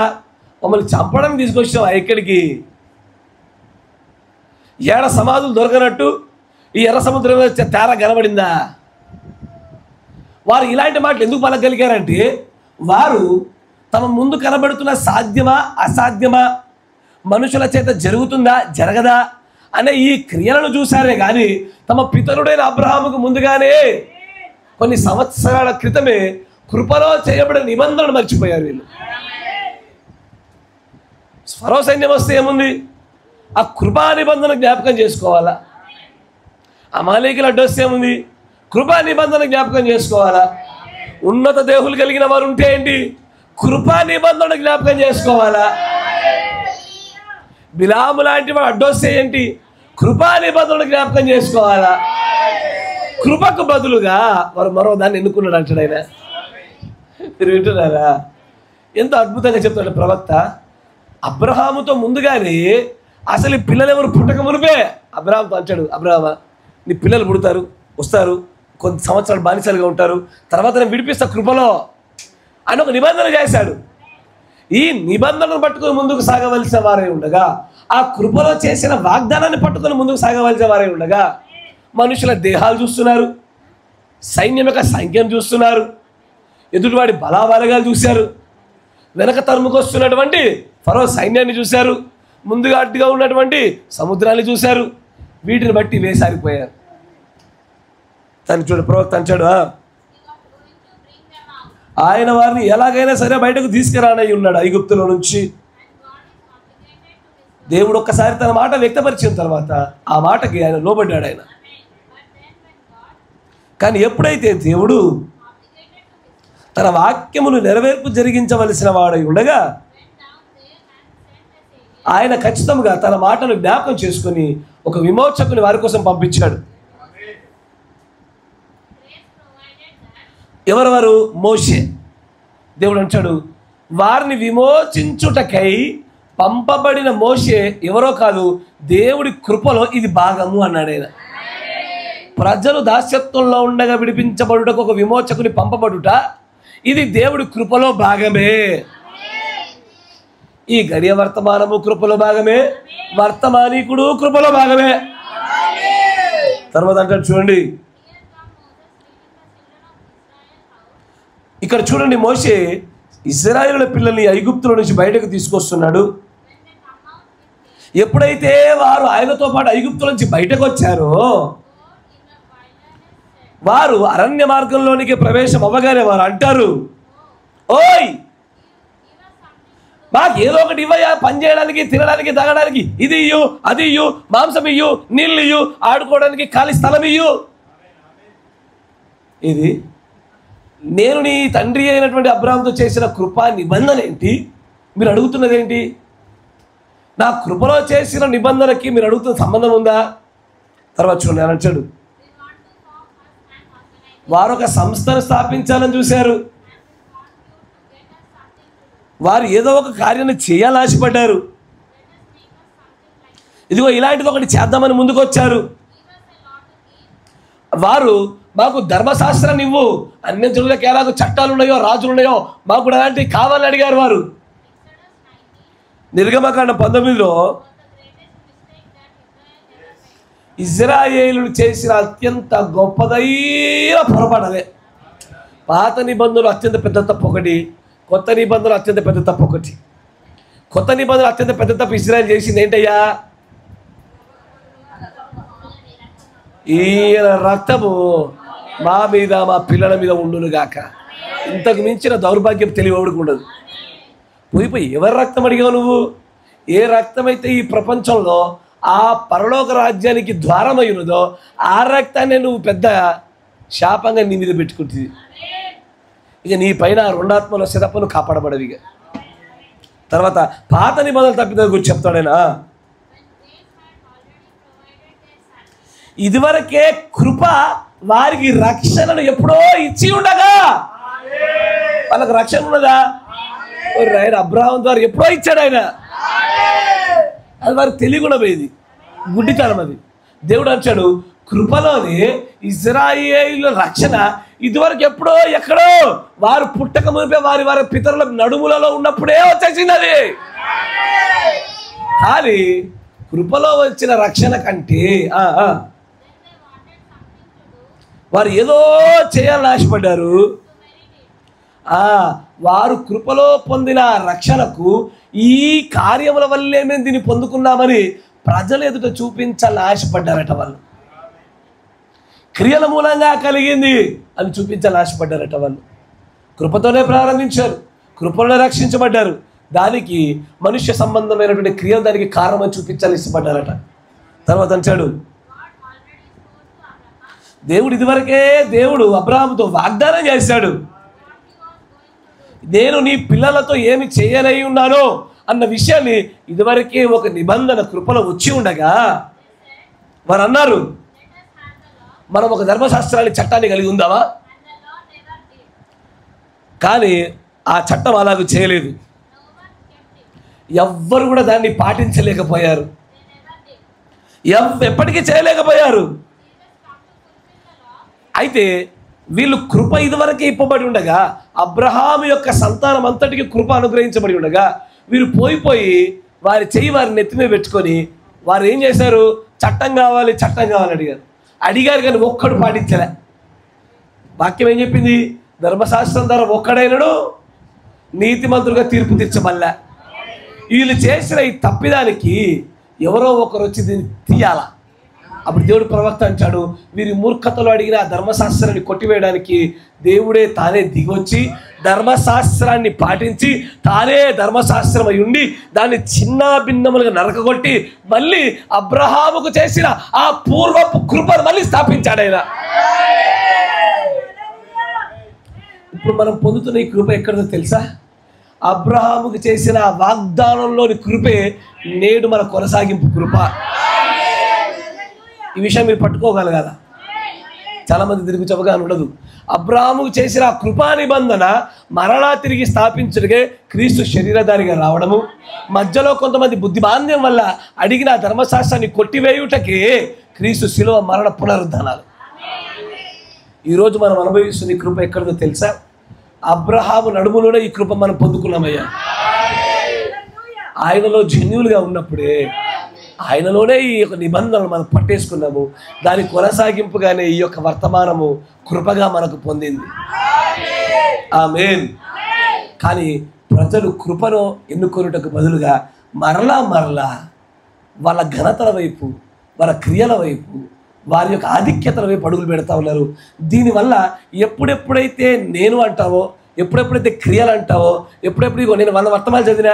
మమ్మల్ని చంపడానికి తీసుకొచ్చాం. ఎక్కడికి? ఏడ సమాధులు దొరకనట్టు, ఈ ఎర్ర సముద్రం తేరా కనబడిందా? వారు ఇలాంటి మాటలు ఎందుకు పలకగలిగారంటే వారు తమ ముందు కనబడుతున్న సాధ్యమా అసాధ్యమా, మనుషుల చేత జరుగుతుందా జరగదా అనే ఈ క్రియలను చూశారే కానీ తమ పితరుడైన అబ్రహాముకు ముందుగానే కొన్ని సంవత్సరాల క్రితమే కృపలో చేయబడిన నిబంధనలు మర్చిపోయారు వీళ్ళు. ఫరో సైన్యం వస్తే ఏముంది? ఆ కృపా నిబంధన జ్ఞాపకం చేసుకోవాలా? అమాలేకులు అడ్డొస్తే ఏముంది? కృపా నిబంధన జ్ఞాపకం చేసుకోవాలా? ఉన్నత దేహులు కలిగిన వారు ఉంటే ఏంటి? కృపా నిబంధన జ్ఞాపకం చేసుకోవాలా? బిలాము లాంటి వాడు అడ్డొస్తే ఏంటి? కృపా నిబంధన జ్ఞాపకం చేసుకోవాలా? కృపకు బదులుగా వారు మరో దాన్ని ఎన్నుకున్నాడు అంటాడు ఆయన. మీరు వింటున్నారా? ఎంత అద్భుతంగా చెప్తాడు ప్రవక్త. అబ్రహాముతో ముందుగానే అసలు ఈ పిల్లలు ఎవరు పుట్టక మునిపే అబ్రహాంతో అంటాడు, అబ్రహామా నీ పిల్లలు పుడతారు, వస్తారు, కొంత సంవత్సరాలు బానిసలుగా ఉంటారు, తర్వాత నేను విడిపిస్తా కృపలో అని ఒక నిబంధన చేశాడు. ఈ నిబంధనను పట్టుకొని ముందుకు సాగవలసిన వారే ఉండగా, ఆ కృపలో చేసిన వాగ్దానాన్ని పట్టుకొని ముందుకు సాగవలసిన వారే ఉండగా మనుషుల దేహాలు చూస్తున్నారు, సైన్యం యొక్క సంఖ్యను చూస్తున్నారు, ఎదుటివాడి బలాబలగాలు చూశారు, వెనక తరుముకొస్తున్నటువంటి ఫరో సైన్యాన్ని చూశారు, ముందుగా అడ్డుగా ఉన్నటువంటి సముద్రాన్ని చూశారు. వీటిని బట్టి వేసారిపోయారు. తను చూడు ప్రవక్త అంటాడు, ఆయన వారిని ఎలాగైనా సరే బయటకు తీసుకురానై ఉన్నాడు ఐగుప్తులో నుంచి. దేవుడు ఒక్కసారి తన మాట వ్యక్తపరిచిన తర్వాత ఆ మాటకి ఆయన లోబడ్డాడు ఆయన. కానీ ఎప్పుడైతే దేవుడు తన వాక్యమును నెరవేర్పు జరిగించవలసిన వాడై ఉండగా ఆయన ఖచ్చితంగా తన మాటను జ్ఞాపకం చేసుకొని ఒక విమోచకుని వారి కోసం పంపించాడు. ఎవరెవరు? మోషే. దేవుడు అంటాడు, వారిని విమోచించుటకై పంపబడిన మోషే ఎవరో కాదు, దేవుడి కృపలో ఇది భాగము అన్నాడు ఆయన. ప్రజలు దాస్యత్వంలో ఉండగా విడిపించబడుటకు ఒక విమోచకుని పంపబడుట ఇది దేవుడి కృపలో భాగమే. ఈ గడియ వర్తమానము కృపలో భాగమే, వర్తమానికుడు కృపలో భాగమే. తర్వాత అంటాడు చూడండి, ఇక్కడ చూడండి, మోషే ఇశ్రాయేలు పిల్లల్ని ఐగుప్తుల నుంచి బయటకు తీసుకొస్తున్నాడు. ఎప్పుడైతే వారు ఆయనతో పాటు ఐగుప్తుల నుంచి బయటకు వచ్చారో వారు అరణ్య మార్గంలోనికి ప్రవేశం అవ్వగానే వారు అంటారు, ఓయ్ మాకు ఏదో ఒకటి ఇవ్వయా, పని చేయడానికి, తినడానికి, తాగడానికి, ఇది ఇయ్యు, అది ఇయ్యు, మాంసం ఇయ్యు, నీళ్ళు ఇయ్యు, ఆడుకోవడానికి ఖాళీ స్థలం ఇయ్యు. ఇది నేను నీ తండ్రి అయినటువంటి అబ్రహాముతో చేసిన కృపా నిబంధన ఏంటి? మీరు అడుగుతున్నది ఏంటి? నా కృపలో చేసిన నిబంధనకి మీరు అడుగుతున్న సంబంధం ఉందా? తర్వాత చూడండి అని అంటాడు, వారు ఒక సంస్థను స్థాపించాలని చూశారు, వారు ఏదో ఒక కార్యాన్ని చేయాలని ఆశపడ్డారు. ఇదిగో ఇలాంటిది ఒకటి చేద్దామని ముందుకు వచ్చారు. వారు మాకు ధర్మశాస్త్రాన్ని ఇవ్వు, అన్ని జనులకు ఎలాగో చట్టాలు ఉన్నాయో రాజులు ఉన్నాయో మాకు కూడా అలాంటివి కావాలని అడిగారు వారు. నిర్గమకాండం 19లో ఇజ్రాయేలు చేసిన అత్యంత గొప్పదైన పొరపాటు అదే. పాత నిబంధనలు అత్యంత పెద్ద తప్పు ఒకటి, కొత్త నిబంధనలు అత్యంత పెద్ద తప్పు ఒకటి. కొత్త నిబంధనలు అత్యంత పెద్ద తప్పు ఇజ్రాయేల్ చేసింది ఏంటయ్యా? ఈయన రక్తము మా మీద మా పిల్లల మీద ఉండును గాక. ఇంతకు మించిన దౌర్భాగ్యం తెలియవడానికి ఉండదు. పోయిపోయి ఎవరి రక్తం అడిగావు నువ్వు? ఏ రక్తమైతే ఈ ప్రపంచంలో ఆ పరలోక రాజ్యానికి ద్వారమై ఉన్నదో ఆ రక్తాన్ని నువ్వు పెద్ద శాపంగా నీ మీద పెట్టుకుంటుంది. ఇక నీ పైన రెండాత్మలో శతపను కాపాడబడవిగా. తర్వాత పాత నిబంధనలు తప్పిద గురించి చెప్తాడైనా, ఇదివరకే కృప వారికి రక్షణను ఎప్పుడో ఇచ్చి ఉండగా వాళ్ళకి రక్షణ ఉన్నదా? ఆయన అబ్రహాం ద్వారా ఎప్పుడో ఇచ్చాడు ఆయన. అది వారికి తెలియకుండా పోయేది, గుడ్డితనం అది. దేవుడు అంటాడు, కృపలోనే ఇజ్రాయేలు రక్షణ ఇదివరకు ఎప్పుడో ఎక్కడో వారు పుట్టక మునిపే వారి వారి పితరుల నడుములలో ఉన్నప్పుడే వచ్చేసింది అది. కానీ కృపలో వచ్చిన రక్షణ కంటే వారు ఏదో చేయాలని ఆశపడ్డారు. వారు కృపలో పొందిన రక్షణకు ఈ కార్యముల వల్లే మేము దీన్ని పొందుకున్నామని ప్రజలు ఎదుట చూపించాలని ఆశపడ్డారట. వాళ్ళు క్రియల మూలంగా కలిగింది అని చూపించాలని ఆశపడ్డారట. వాళ్ళు కృపతోనే ప్రారంభించారు, కృపలోనే రక్షించబడ్డారు. దానికి మనుష్య సంబంధమైనటువంటి క్రియలు దానికి కారణమని చూపించాలని ఇష్టపడ్డారట. తర్వాత అంటాడు, దేవుడు అబ్రహాముతో వాగ్దానం చేశాడు, నేను నీ పిల్లలతో ఏమి చేయనై ఉన్నానో అన్న విషయాన్ని ఇదివరకే ఒక నిబంధన కృపలో వచ్చి ఉండగా వారు అన్నారు, మనం ఒక ధర్మశాస్త్రాన్ని చట్టాన్ని కలిగి ఉందామా? కానీ ఆ చట్టం అలాగూ చేయలేదు. ఎవ్వరు కూడా దాన్ని పాటించలేకపోయారు, ఎప్పటికీ చేయలేకపోయారు. అయితే వీళ్ళు కృప ఇదివరకే ఇప్పబడి ఉండగా, అబ్రహాము యొక్క సంతానం అంతటికి కృప అనుగ్రహించబడి ఉండగా, వీరు పోయి వారి చెయ్యి వారి నెత్తి మీద పెట్టుకొని వారు ఏం చేశారు? చట్టం కావాలి అడిగారు కానీ ఒక్కడు పాటించలే. వాక్యం ఏం చెప్పింది? ధర్మశాస్త్రం ద్వారా ఒక్కడైనడు నీతిమంతులుగా తీర్పు తీర్చబల్లా. వీళ్ళు చేసిన ఈ తప్పిదానికి ఎవరో ఒకరు వచ్చి దీన్ని తీయాలా. అప్పుడు దేవుడు ప్రవక్త అంటాడు, వీరి మూర్ఖతలో అడిగిన ఆ ధర్మశాస్త్రాన్ని కొట్టివేయడానికి దేవుడే తానే దిగొచ్చి ధర్మశాస్త్రాన్ని పాటించి తానే ధర్మశాస్త్రం అయి ఉండి దాన్ని చిన్న భిన్నములుగా నరకగొట్టి మళ్ళీ అబ్రహాముకు చేసిన ఆ పూర్వపు కృపను మళ్ళీ స్థాపించాడు ఆయన. ఇప్పుడు మనం పొందుతున్న ఈ కృప ఎక్కడో తెలుసా? అబ్రహాముకు చేసిన వాగ్దానంలోని కృపే నేడు మన కొనసాగింపు కృప. ఈ విషయం మీరు పట్టుకోగలగాల. చాలామంది తిరిగి చెప్పగానే ఉండదు. అబ్రహాముకు చేసిన ఆ కృపా నిబంధన మరలా తిరిగి స్థాపించడిగే క్రీస్తు శరీరధారిగా రావడము, మధ్యలో కొంతమంది బుద్ధిమాంద్యం వల్ల అడిగిన ధర్మశాస్త్రాన్ని కొట్టివేయుటకే క్రీస్తు శిలువ మరణ పునరుద్ధానాలు. ఈరోజు మనం అనుభవిస్తున్న ఈ కృప ఎక్కడిదో తెలుసా? అబ్రహాము నడుములోనే ఈ కృప మనం పొందుకున్నామయ్యా. ఆయనలో జెన్యున్గా ఉన్నప్పుడే, ఆయనలోనే ఈ యొక్క నిబంధనలు మనం పట్టేసుకున్నాము. దాని కొనసాగింపుగానే ఈ యొక్క వర్తమానము కృపగా మనకు పొందింది. ఆమేన్. కానీ ప్రజలు కృపను ఎన్నుకొనుటకు బదులుగా మరలా వాళ్ళ ఘనతల వైపు, వాళ్ళ క్రియల వైపు, వారి యొక్క ఆధిక్యతల వైపు అడుగులు పెడతా ఉన్నారు. దీనివల్ల ఎప్పుడెప్పుడైతే నేను అంటావో, ఎప్పుడెప్పుడైతే క్రియలు అంటావో, ఎప్పుడెప్పుడు నేను 100 వర్తమానాలు చదివినా,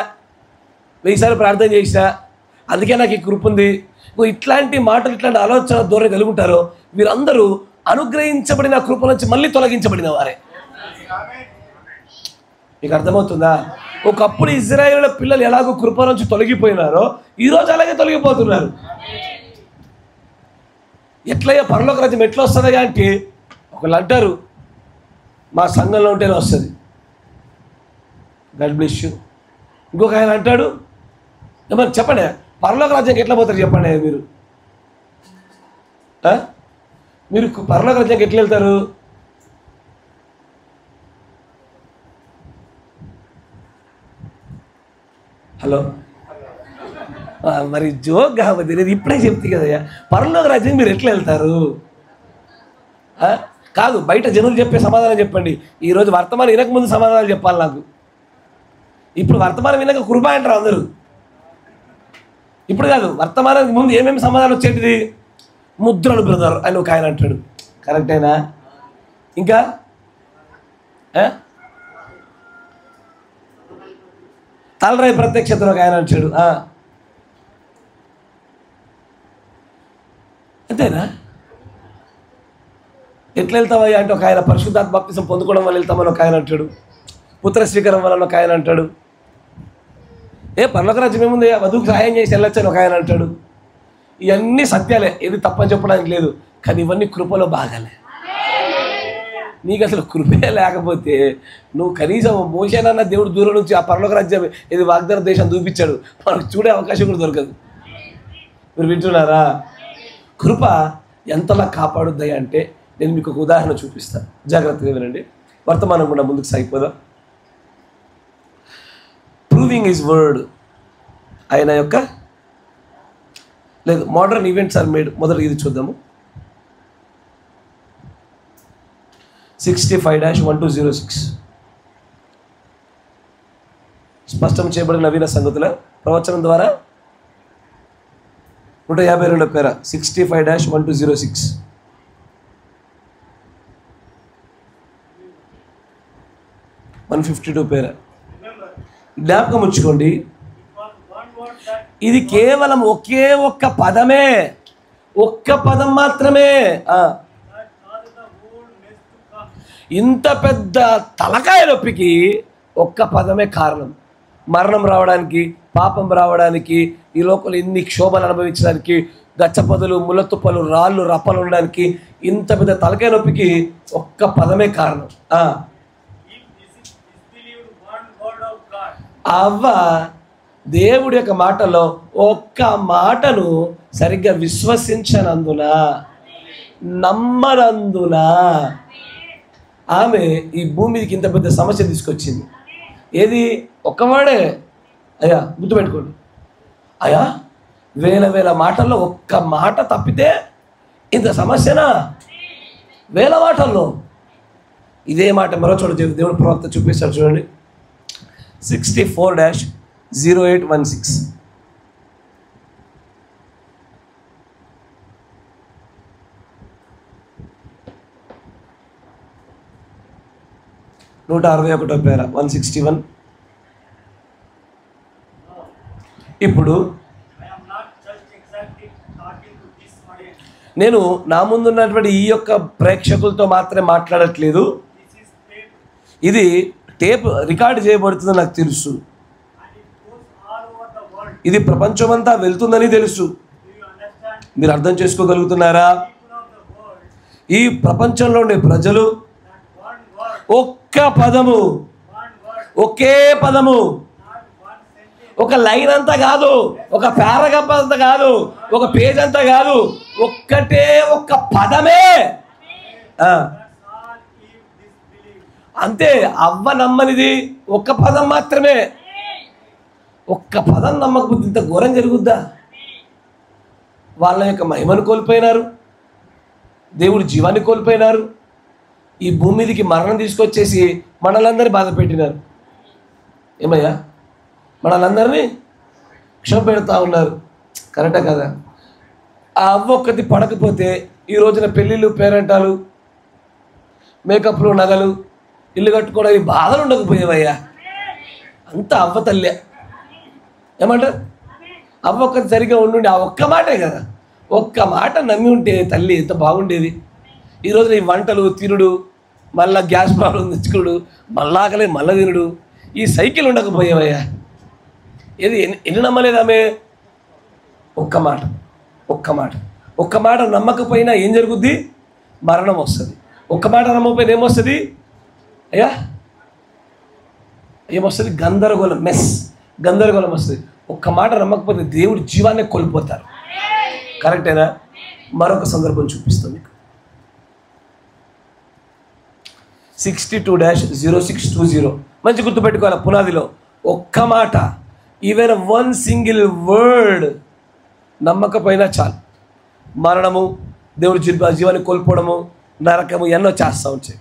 1000 సార్లు ప్రార్థన చేసినా, అందుకే నాకు ఈ కృప ఉంది, ఇట్లాంటి మాటలు, ఇట్లాంటి ఆలోచన ధోరణి కలిగి ఉంటారో వీరందరూ అనుగ్రహించబడిన కృప నుంచి మళ్ళీ తొలగించబడిన వారే. మీకు అర్థమవుతుందా? ఒకప్పుడు ఇజ్రాయేలు పిల్లలు ఎలాగో కృప నుంచి తొలగిపోయినారో ఈరోజు అలాగే తొలగిపోతున్నారు. ఎట్లయ్యా పరలోక రాజ్యం ఎట్లా వస్తుందా అంటే ఒకళ్ళు అంటారు, మా సంఘంలో ఉంటేనే వస్తుంది, గాడ్ బ్లెస్ యూ. ఇంకొక ఆయన అంటాడు, ఏమన్నా చెప్పండి, పరలోక రాజ్యానికి ఎట్లా పోతారు చెప్పండి. మీరు పరలోక రాజ్యానికి ఎట్లా వెళ్తారు? హలో, మరి జోక్ కాబట్టి నేను ఇప్పుడే చెప్తే కదయ్యా, పరలోక రాజ్యానికి మీరు ఎట్లా వెళ్తారు? కాదు, బయట జనులు చెప్పే సమాధానం చెప్పండి. ఈరోజు వర్తమానం వినక ముందు సమాధానాలు చెప్పాలి నాకు. ఇప్పుడు వర్తమానం వినక కృప అంటారు అందరూ. ఇప్పుడు కాదు, వర్తమానానికి ముందు ఏమేమి సమాధానం వచ్చేటిది? ముద్రలు బ్రదర్ అని ఒక ఆయన అంటాడు, కరెక్టేనా? ఇంకా తలరాయి ప్రత్యక్షతను ఒక ఆయన అంటాడు, అంతేనా? ఎట్లా వెళ్తావయ్యా అంటే ఒక ఆయన పరిశుద్ధాత్మ బాప్తిసం పొందుకోవడం వల్ల వెళ్తామని ఒక ఆయన అంటాడు, పుత్ర స్వీకారం వల్ల ఒక ఆయన అంటాడు, పరలోక రాజ్యం ఏముంది, వధువుకు సహాయం చేసి వెళ్ళొచ్చని ఒక ఆయన అంటాడు. ఇవన్నీ సత్యాలే, ఏది తప్పని చెప్పడానికి లేదు. కానీ ఇవన్నీ కృపలో భాగాలే. నీకు అసలు కృపే లేకపోతే నువ్వు కనీసం మోసేనన్న దేవుడు దూరం నుంచి ఆ పరలోక రాజ్యం ఇది వాగ్దాన దేశం చూపించాడు, మనకు చూడే అవకాశం కూడా దొరకదు. మీరు వింటున్నారా? కృప ఎంతలా కాపాడుద్దాయి అంటే నేను మీకు ఒక ఉదాహరణ చూపిస్తాను, జాగ్రత్తగా వినండి. వర్తమానం కూడా ముందుకు సాగిపోదాం. ప్రూవింగ్ హిస్ వర్డ్, ఆయన యొక్క లేదు మోడర్న్ ఈవెంట్స్ ఆర్ మేడ్. మొదటి ఇది చూద్దాము. 65-1206 స్పష్టం చేయబడిన నవీన సంగతుల ప్రవచనం ద్వారా 152 పేర 65-1206 152 పేర. జ్ఞాపకం ఉంచుకోండి, ఇది కేవలం ఒకే ఒక్క పదమే, ఒక్క పదం మాత్రమే. ఇంత పెద్ద తలకాయ నొప్పికి ఒక్క పదమే కారణం. మరణం రావడానికి, పాపం రావడానికి, ఈ లోకంలో ఎన్ని క్షోభలు అనుభవించడానికి, గచ్చపొదలు, ముళ్ళతుప్పలు, రాళ్ళు, రప్పలు ఉండడానికి ఇంత పెద్ద తలకాయ నొప్పికి ఒక్క పదమే కారణం. అవ్వ దేవుడి యొక్క మాటలో ఒక్క మాటను సరిగ్గా విశ్వసించనందున, నమ్మనందున ఆమె ఈ భూమి మీదకి ఇంత పెద్ద సమస్య తీసుకొచ్చింది. ఏది? ఒక్కవాడే. అయ్యా గుర్తుపెట్టుకోండి, అయ్యా వేల మాటల్లో ఒక్క మాట తప్పితే ఇంత సమస్యనా? వేల మాటల్లో ఇదే మాట మరో చోట దేవుడు ప్రవక్త చూపిస్తాడు చూడండి. 64-0816 161 పేర 161. ఇప్పుడు నేను నా ముందున్నటువంటి ఈ యొక్క ప్రేక్షకులతో మాత్రమే మాట్లాడట్లేదు. ఇది టేప్ రికార్డ్ చేయబడుతుందని నాకు తెలుసు. ఇది ప్రపంచమంతా వెళ్తుందని తెలుసు. మీరు అర్థం చేసుకోగలుగుతున్నారా? ఈ ప్రపంచంలో ఉండే ప్రజలు ఒక్క పదము, ఒకే పదము, ఒక లైన్ అంతా కాదు, ఒక పారాగ్రాఫ్ అంతా కాదు, ఒక పేజ్ అంతా కాదు, ఒక్కటే ఒక్క పదమే. అంతే. అవ్వ నమ్మనిది ఒక్క పదం మాత్రమే. ఒక్క పదం నమ్మకపోతే ఇంత ఘోరం జరుగుద్దా? వాళ్ళ యొక్క మహిమను కోల్పోయినారు, దేవుడి జీవాన్ని కోల్పోయినారు, ఈ భూమి మీదకి మరణం తీసుకొచ్చేసి మనలందరినీ బాధ పెట్టినారు. ఏమయ్యా, మనలందరినీ క్షమ పెడతా ఉన్నారు. కరెక్టా కదా? ఆ అవ్వ ఒక్కటి పడకపోతే ఈ రోజున పెళ్ళిళ్ళు, పేరంటాలు, మేకప్లు, నగలు, ఇల్లు కట్టుకోవడానికి బాధలు ఉండకపోయేవయ్యా. అంత అవ్వ తల్లే. ఏమంటారు? అవ్వ ఒక్కటి సరిగ్గా ఉండి ఆ ఒక్క మాటే కదా, ఒక్క మాట నమ్మి ఉంటే తల్లి ఎంత బాగుండేది. ఈ రోజున ఈ వంటలు, తినుడు, మళ్ళా గ్యాస్ ప్రాబ్లం తెచ్చుకుడు, మళ్ళా ఆకలే మళ్ళా తినుడు, ఈ సైకిల్ ఉండకపోయేవయ్యా. ఏది ఎన్ని నమ్మలేదు ఆమె? ఒక్క మాట, ఒక్క మాట. ఒక్క మాట నమ్మకపోయినా ఏం జరుగుద్ది? మరణం వస్తుంది. ఒక్క మాట నమ్మకపోయినా ఏమొస్తుంది అయ్యా? ఏమొస్తుంది? గందరగోళం, గందరగోళం వస్తుంది. ఒక్క మాట నమ్మకపోతే దేవుడి జీవాన్ని కోల్పోతారు. కరెక్టేనా? మరొక సందర్భం చూపిస్తాం మీకు. 62-0620 మంచి గుర్తుపెట్టుకోవాలి. పునాదిలో ఒక్క మాట, ఈవెన్ వన్ సింగిల్ వర్డ్ నమ్మకపోయినా చాలు, మరణము, దేవుడి జీవాన్ని కోల్పోవడము, నరకము ఎన్నో చేస్తూ వచ్చాయి.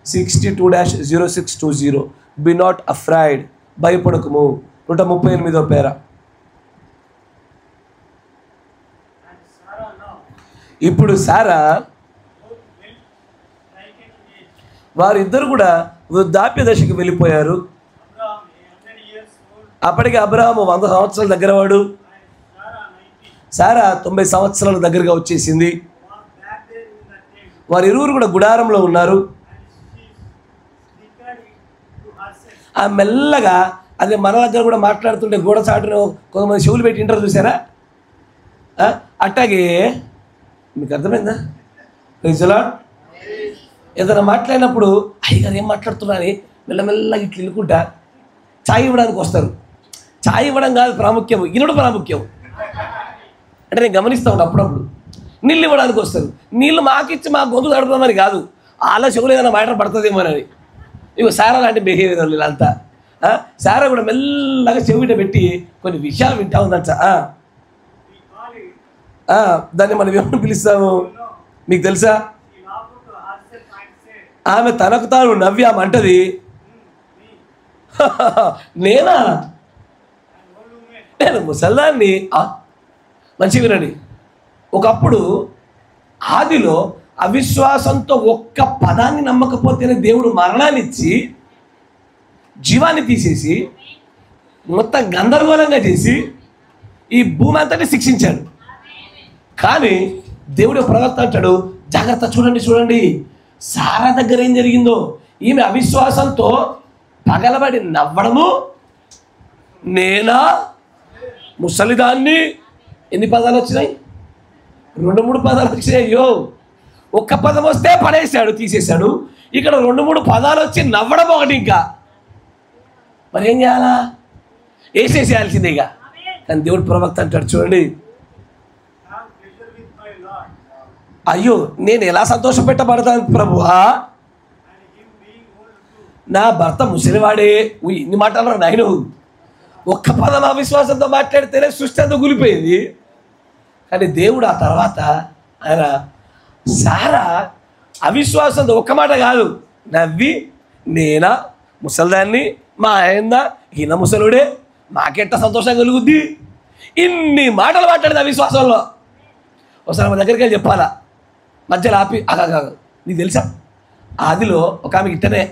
62-0620 బి నాట్ అఫ్రైడ్, భయపడకము. 138 పేర. ఇప్పుడు సారా వారిద్దరు కూడా వృద్ధాప్య దశకి వెళ్ళిపోయారు. అప్పటికి అబ్రహాము 100 సంవత్సరాల దగ్గర వాడు, సారా 90 సంవత్సరాల దగ్గరగా వచ్చేసింది. వారిరువురు కూడా గుడారంలో ఉన్నారు. ఆ మెల్లగా, అదే మన దగ్గర కూడా మాట్లాడుతుంటే గోడ చాటును కొంతమంది చెవులు పెట్టి ఇంటర్ చూసారా? అట్టాగే మీకు అర్థమైందా? రిజలా ఏదైనా మాట్లాడినప్పుడు అయ్యగారు ఏం మాట్లాడుతున్నారని మెల్లమెల్లగా ఇట్లా ఇల్లుకుంటా ఛాయ్ ఇవ్వడానికి వస్తారు. ఛాయ్ ఇవ్వడం కాదు ప్రాముఖ్యం, ఇనుడు ప్రాముఖ్యం. అంటే నేను గమనిస్తూ ఉంటాను. అప్పుడప్పుడు నీళ్ళు ఇవ్వడానికి వస్తారు. నీళ్ళు మాకిచ్చి మా గొంతు తడుపుదామని కాదు, అలా చెవులు ఏదైనా మాట పడుతుందేమోనని. ఇక సారా లాంటి బిహేవియర్ వీళ్ళంతా. సారా కూడా మెల్లగా చెవిట పెట్టి కొన్ని విషయాలు వింటా ఉందంట. దాన్ని మనం ఏమని పిలుస్తాము మీకు తెలుసా? ఆమె తనకు తాను నవ్వి ఆమె అంటది, నేనా, నేను ముసల్దాన్ని. మంచిగా వినండి. ఒకప్పుడు ఆదిలో అవిశ్వాసంతో ఒక్క పదాన్ని నమ్మకపోతేనే దేవుడు మరణాన్ని ఇచ్చి జీవాన్ని తీసేసి మొత్తం గందరగోళంగా చేసి ఈ భూమి అంతటి శిక్షించాడు. కానీ దేవుడు ప్రవక్త అంటాడు, జాగ్రత్త, చూడండి సారా దగ్గర ఏం జరిగిందో. ఈమె అవిశ్వాసంతో పగలబడి నవ్వడము, నేనా ముసలిదాన్ని. ఎన్ని పదాలు వచ్చినాయి? 2-3 పదాలు వచ్చినాయి. అయ్యో, ఒక్క పదం వస్తే పడేశాడు, తీసేశాడు. ఇక్కడ 2-3 పదాలు వచ్చి నవ్వడం ఒకటి. ఇంకా మరి ఏం చేయాలా? వేసేసేయాల్సిందే ఇక. కానీ దేవుడు ప్రవక్త అంటాడు, చూడండి, అయ్యో నేను ఎలా సంతోషపెట్టబడతాను ప్రభువా, నా భర్త ముసలివాడే. ఇన్ని మాటలు నాయన, ఒక్క పదం అవిశ్వాసంతో మాట్లాడితేనే సృష్టి అంతా కూలిపోయింది. కానీ దేవుడు ఆ తర్వాత ఆయన సారా అవిశ్వాసంతో ఒక్క మాట కాదు, నవ్వి, నేనా ముసలిదాన్ని, మా ఆయన ఈయన ముసలుడే, మాకెట్ట సంతోషం కలుగుద్ది, ఇన్ని మాటలు మాట్లాడింది అవిశ్వాసంలో. ఒకసారి మా దగ్గరికి వెళ్ళి చెప్పాలా, మధ్యలో ఆపి, నీకు తెలుసా ఆదిలో ఒక ఆమెకి ఇట్టనే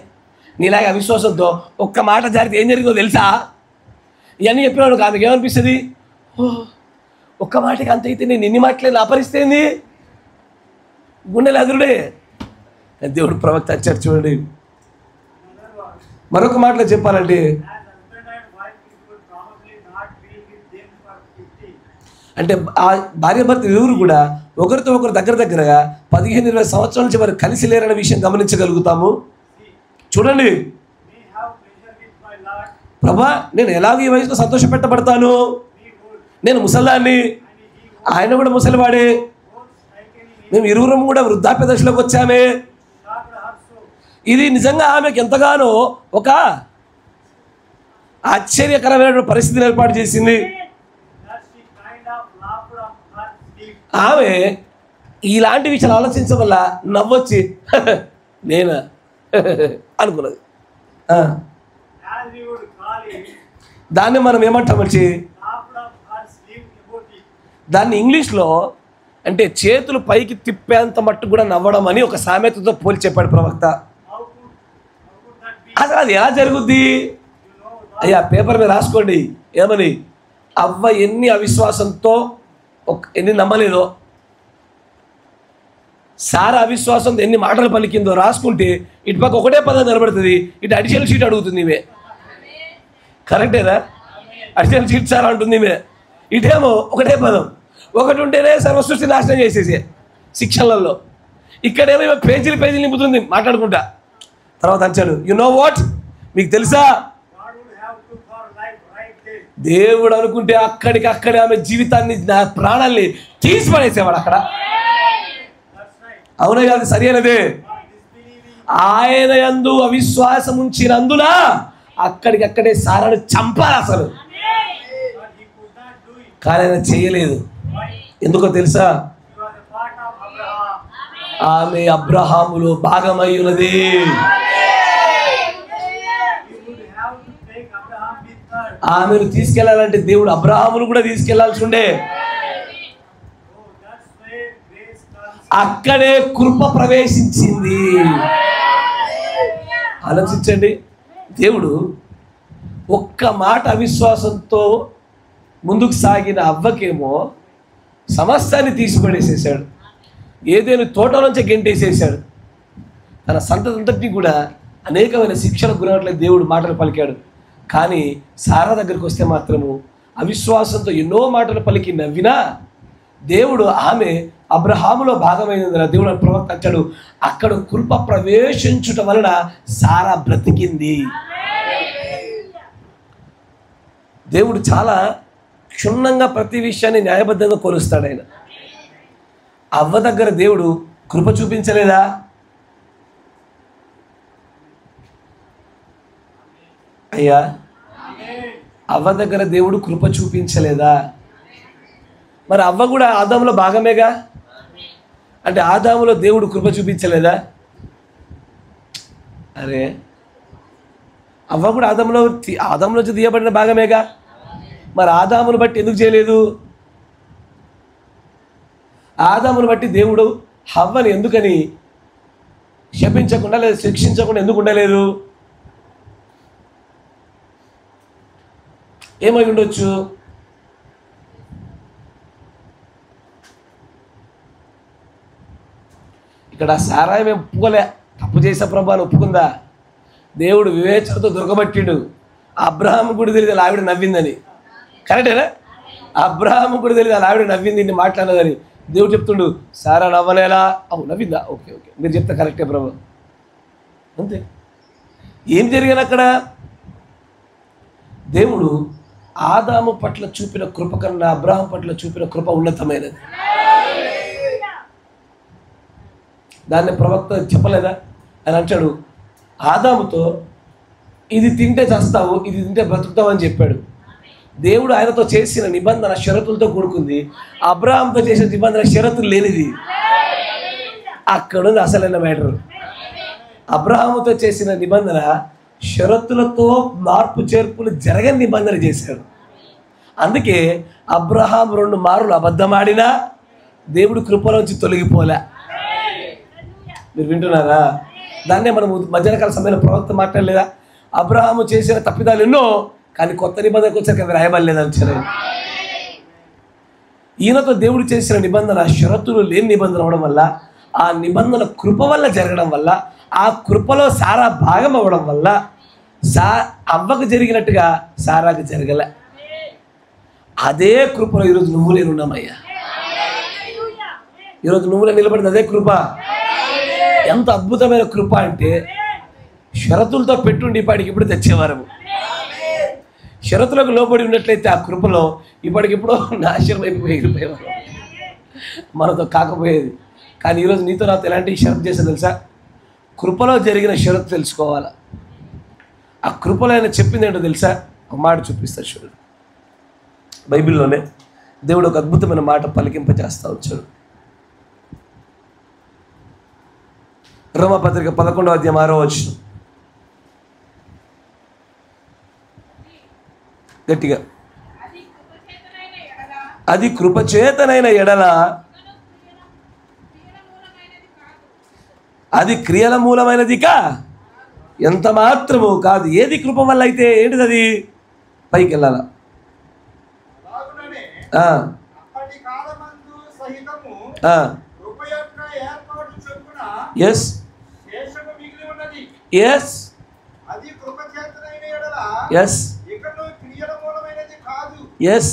నీలాగే అవిశ్వాసంతో ఒక్క మాట జరిగితే ఏం జరిగిందో తెలుసా? ఇవన్నీ చెప్పినాడు. ఆమెకి ఏమనిపిస్తుంది? ఒక్క మాటకి అంత అయితే నేను ఎన్ని మాటలే నా పరిస్థితి ఏంది? గుండెలు ఎదురుడే. దేవుడు ప్రవక్త వచ్చారు, చూడండి. మరొక మాటలో చెప్పాలంటే, అంటే ఆ భార్య భర్త ఇరువురు కూడా ఒకరితో ఒకరు దగ్గరగా 15-20 సంవత్సరాల నుంచి వారు కలిసి లేరనే విషయం గమనించగలుగుతాము. చూడండి, ప్రభా నేను ఎలాగో ఈ వయసులో సంతోషపెట్టబడతాను, నేను ముసలిదాన్ని, ఆయన కూడా ముసలివాడే, మేము ఇరువురం కూడా వృద్ధాప్య దశలోకి వచ్చామే. ఇది నిజంగా ఆమెకు ఎంతగానో ఒక ఆశ్చర్యకరమైన పరిస్థితిని ఏర్పాటు చేసింది. ఆమె ఇలాంటి విషయాలు ఆలోచించడం వల్ల నవ్వొచ్చి నేనా అనుకున్నది. దాన్ని మనం ఏమంటామచ్చి, దాన్ని ఇంగ్లీష్లో అంటే చేతులు పైకి తిప్పేంత మట్టు కూడా నవ్వడం అని ఒక సామెతతో పోల్చి చెప్పాడు ప్రవక్త. అసలు అది ఎలా జరుగుద్ది? అయ్యా పేపర్ మీద రాసుకోండి. ఏమని? అవ్వ ఎన్ని అవిశ్వాసంతో ఎన్ని నమ్మలేదో, సారా అవిశ్వాసంతో ఎన్ని మాటలు పలికిందో రాసుకుంటే ఇటుపక్క ఒకటే పదం నిలబడుతుంది, ఇటు అడిషనల్ షీట్ అడుగుతుంది ఈమె. కరెక్టేనా? అడిషనల్ షీట్ సార్ అంటుంది ఈమె. ఇటేమో ఒకటే పదం, ఒకటి ఉంటేనే సర్వసృష్టి నాశనం చేసేసే శిక్షణలలో. ఇక్కడేమో ఈమె పేజీలు నింపుతుంది మాట్లాడుకుంటా. తర్వాత అంచాడు, యు నో వాట్, మీకు తెలుసా, దేవుడు అనుకుంటే అక్కడికక్కడే ఆమె జీవితాన్ని, నా ప్రాణాల్ని తీసి పడేసేవాడు అక్కడ. అవునే కాదు? సరైనదే. ఆయన యందు అవిశ్వాసం ఉంచినందున అక్కడికక్కడే సారాను చంపాలి అసలు. కానీ ఆయన చేయలేదు. ఎందుకో తెలుసా? ఆమె అబ్రహాములో భాగమై ఉన్నది. ఆమెను తీసుకెళ్లాలంటే దేవుడు అబ్రహామును కూడా తీసుకెళ్లాల్సి ఉండే. అక్కడే కృప ప్రవేశించింది. ఆలోచించండి, దేవుడు ఒక్క మాట అవిశ్వాసంతో ముందుకు సాగిన అవ్వకేమో సమస్తాన్ని తీసిపడేసేసాడు. ఏదేను తోట నుంచి గెంటేసేసాడు. తన సంతతంతటిని కూడా అనేకమైన శిక్షలకు గురవట్లే దేవుడు మాటలు పలికాడు. కానీ సారా దగ్గరికి వస్తే మాత్రము అవిశ్వాసంతో ఎన్నో మాటలు పలికి నవ్వినా దేవుడు ఆమె అబ్రహాములో భాగమైనందున దేవుడు ప్రవక్త అంటాడు, అక్కడ కృప ప్రవేశించుట వలన సారా బ్రతికింది. దేవుడు చాలా క్షుణ్ణంగా ప్రతి విషయాన్ని న్యాయబద్ధంగా కొలుస్తాడు. ఆయన అవ్వ దగ్గర దేవుడు కృప చూపించలేదా? అయ్యా, అవ్వ దగ్గర దేవుడు కృప చూపించలేదా? మరి అవ్వ కూడా ఆదాములో భాగమేగా. అంటే ఆదాములో దేవుడు కృప చూపించలేదా? అరే అవ్వ కూడా ఆదాములో తీయబడిన భాగమేగా, మరి ఆదామును బట్టి ఎందుకు చేయలేదు? ఆదామును బట్టి దేవుడు హవ్వని ఎందుకని శపించకుండా లేదా శిక్షించకుండా ఎందుకు ఉండలేదు? ఏమై ఉండొచ్చు? ఇక్కడ సారాయి మేము ఒప్పుకోలే, తప్పు చేసే ప్రభావం ఒప్పుకుందా? దేవుడు వివేచనతో దొరకబట్టిండు. అబ్రహాము కూడా తెలియదు అలా ఆవిడ నవ్విందని. కరెక్టేనా? అబ్రహాము కూడా తెలియదు అలా ఆవిడ నవ్వింది, ఇన్ని మాట్లాడదని. దేవుడు చెప్తుండు సారా నవ్వలేలా? అవు నవ్విందా? ఓకే ఓకే, మీరు చెప్తే కరెక్టే ప్రభు. అంతే. ఏం జరిగింది అక్కడ? దేవుడు ఆదాము పట్ల చూపిన కృప కన్నా అబ్రహాం పట్ల చూపిన కృప ఉన్నతమైనది. దాన్ని ప్రవక్త చెప్పలేదా? అని అంటాడు, ఆదాముతో ఇది తింటే చస్తావు, ఇది తింటే బ్రతుకుతావు అని చెప్పాడు. దేవుడు ఆయనతో చేసిన నిబంధన షరతులతో కూడుకుంది, అబ్రహాంతో చేసిన నిబంధన షరతులు లేనిది. అక్కడుంది అసలైన మ్యాటర్. అబ్రహాముతో చేసిన నిబంధన షరతులతో మార్పు చేర్పులు జరగని నిబంధన చేశాడు. అందుకే అబ్రహాం 2 మార్లు అబద్ధమాడినా దేవుడు కృపలోంచి తొలగిపోలే. మీరు వింటున్నారా? దాన్నే మనం మధ్యాహ్నకాల సమయంలో ప్రవక్త మాట్లాడలేదా? అబ్రహాము చేసిన తప్పిదాలు ఎన్నో, కానీ కొత్త నిబంధనకు వచ్చాక అవి రాయబడలేదని చెప్పారు. ఈయనతో దేవుడు చేసిన నిబంధన షరతులు లేని నిబంధన అవడం వల్ల, ఆ నిబంధన కృప వల్ల జరగడం వల్ల, ఆ కృపలో సారా భాగం అవ్వడం వల్ల అవ్వకు జరిగినట్టుగా సారాకు జరగలే. అదే కృపలో ఈరోజు నువ్వు నేను ఉన్నామయ్యా. ఈరోజు నువ్వులో నిలబడింది అదే కృప. ఎంత అద్భుతమైన కృప అంటే, షరతులతో పెట్టుండి ఇప్పటికి ఇప్పుడు తెచ్చేవారము. షరతులకు లోబడి ఉన్నట్లయితే ఆ కృపలో ఇప్పటికిప్పుడు నాశనం అయిపోయేవారు, మనతో కాకపోయేది. కానీ ఈరోజు నీతో నాతో ఎలాంటి షరతు చేసా తెలుసా? కృపలో జరిగిన షరతు తెలుసుకోవాలా. ఆ కృపలో ఆయన చెప్పింది ఏంటో తెలుసా? ఒక మాట చూపిస్తా చూడు. బైబిల్లోనే దేవుడు ఒక అద్భుతమైన మాట పలికింపజేస్తా వచ్చాడు. రోమపత్రిక 11వ అధ్యాయం 6వ వచనం. గట్టిగా, అది కృపచేతనైన ఎడల అది క్రియల మూలమైనదిగా ఎంత మాత్రము కాదు. ఏది కృప వల్ల అయితే ఏంటిది? అది పైకి వెళ్ళాలా? Yes yes yes yes.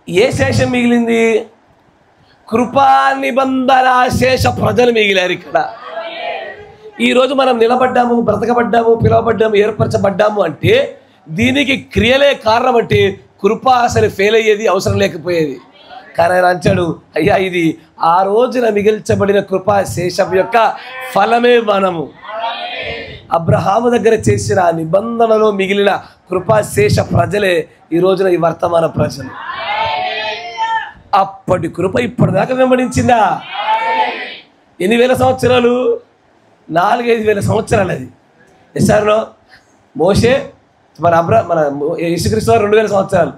ఏ శేషం మిగిలింది? కృపా నిబంధన శేష ప్రజలు మిగిలారు ఇక్కడ. ఈరోజు మనం నిలబడ్డాము, బ్రతకబడ్డాము, పిలువబడ్డాము, ఏర్పరచబడ్డాము అంటే దీనికి క్రియలే కారణం. అంటే కృప అసలు ఫెయిల్ అయ్యేది అవసరం లేకపోయేది. కానీ ఆయన అంటాడు, అయ్యా ఇది ఆ రోజున మిగిల్చబడిన కృపా శేషం యొక్క ఫలమే మనము. అబ్రహాము దగ్గర చేసిన నిబంధనలో మిగిలిన కృపా శేష ప్రజలే ఈ రోజున ఈ వర్తమాన ప్రజలు. అప్పటి కృప ఇప్పటిదాకా వెంబడించిందా? ఎన్ని వేల సంవత్సరాలు? 4-5 వేల సంవత్సరాలు. అది ఎస్ఆర్లో మోషే, మన యేసుక్రీస్తు 2000 సంవత్సరాలు.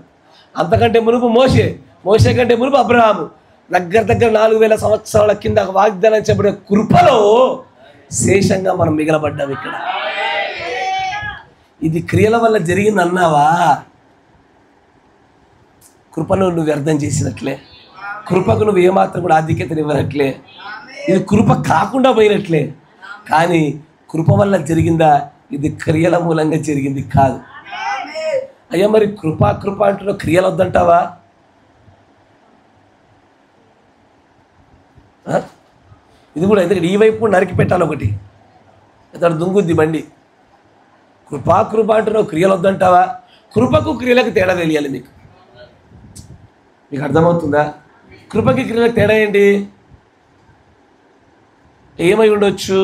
అంతకంటే మునుపు మోషే కంటే మునుపు అబ్రహాము. దగ్గర 4000 సంవత్సరాల కింద వాగ్దానం చెప్పబడిన కృపలో శేషంగా మనం మిగలబడ్డాం ఇక్కడ. ఇది క్రియల వల్ల జరిగింది అన్నావా? కృపను నువ్వు వ్యర్థం చేసినట్లే, కృపకు నువ్వు ఏమాత్రం కూడా ఆధిక్యతనివ్వనట్లే, ఇది కృప కాకుండా పోయినట్లే. కానీ కృప వల్ల జరిగిందా? ఇది క్రియల మూలంగా జరిగింది కాదు. అయ్యా మరి కృప అంటున్న క్రియలు వద్దంటావా? ఇది కూడా ఎందుకంటే ఈ వైపు నరికి పెట్టాలి ఒకటి, అతడు దుంగుద్ది బండి. కృప అంటున్నావు, క్రియలు వద్దంటావా? కృపకు క్రియలకు తేడా తెలియాలి. మీకు అర్థమవుతుందా? కృపకి క్రియలకు తేడా ఏంటి? ఏమై ఉండొచ్చు?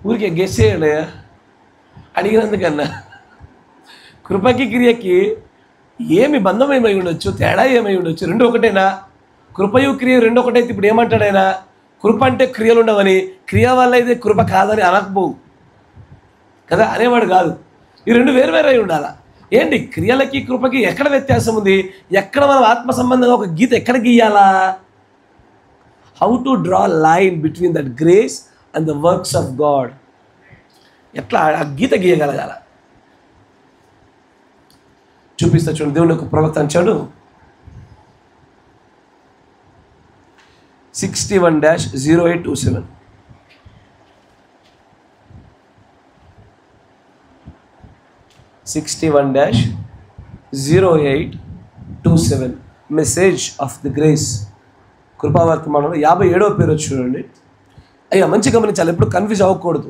ఊరికే గెస్ చేయండి అడిగినందుకన్నా. కృపకి క్రియకి ఏమి బంధం ఏమై ఉండొచ్చు, తేడా ఏమై ఉండొచ్చు? రెండు ఒకటేనా? కృపయు క్రియ రెండు ఒకటైతే ఇప్పుడు ఏమంటాడు ఆయన? కృప అంటే క్రియలు ఉండవని, క్రియ వల్ల అయితే కృప కాదని అనకపోవు కదా, అనేవాడు కాదు. ఈ రెండు వేరు వేరే ఉండాలా. ఏంటి క్రియలకి కృపకి ఎక్కడ వ్యత్యాసం ఉంది? ఎక్కడ మనం ఆత్మ సంబంధంగా ఒక గీత ఎక్కడ గీయాలా? How to draw line between that grace and the works of God. ఎట్లా ఆ గీత గీయగలగాల చూపిస్తా చూడండి. దేవుని యొక్క ప్రవక్త అంచాడు 61-0827. 61-0827 మెసేజ్ ఆఫ్ ది గ్రేస్. కృపావర్తమానంలో 57వ పేరు వచ్చి చూడండి. అయ్యా మంచి గమనించాలి, ఎప్పుడు కన్ఫ్యూజ్ అవ్వకూడదు.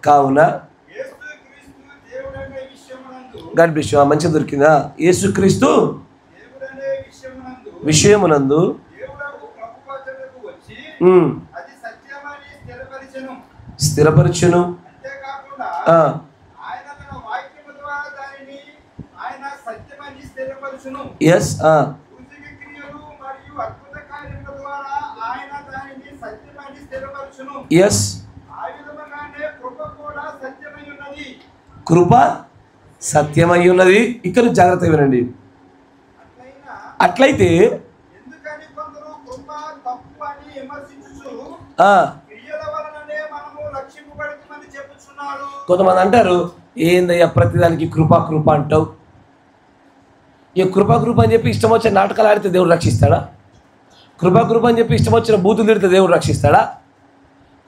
కావున గాడ్ బ్లెస్ యు. మంచిగా దొరికిందా? యేసుక్రీస్తు విషయమునందు స్థిరపరచును. ఎస్, ఎస్, కృప సత్యమై ఉన్నది. ఇక్కడ జాగ్రత్త వినండి. అట్లయితే కొంతమంది అంటారు, ఏందయ్యా ప్రతిదానికి కృప కృప అంటావు? ఈ కృప కృప అని చెప్పి ఇష్టం వచ్చిన నాటకాలు ఆడితే దేవుడు రక్షిస్తాడా? కృప కృప అని చెప్పి ఇష్టం వచ్చిన బూతులు తిడితే దేవుడు రక్షిస్తాడా?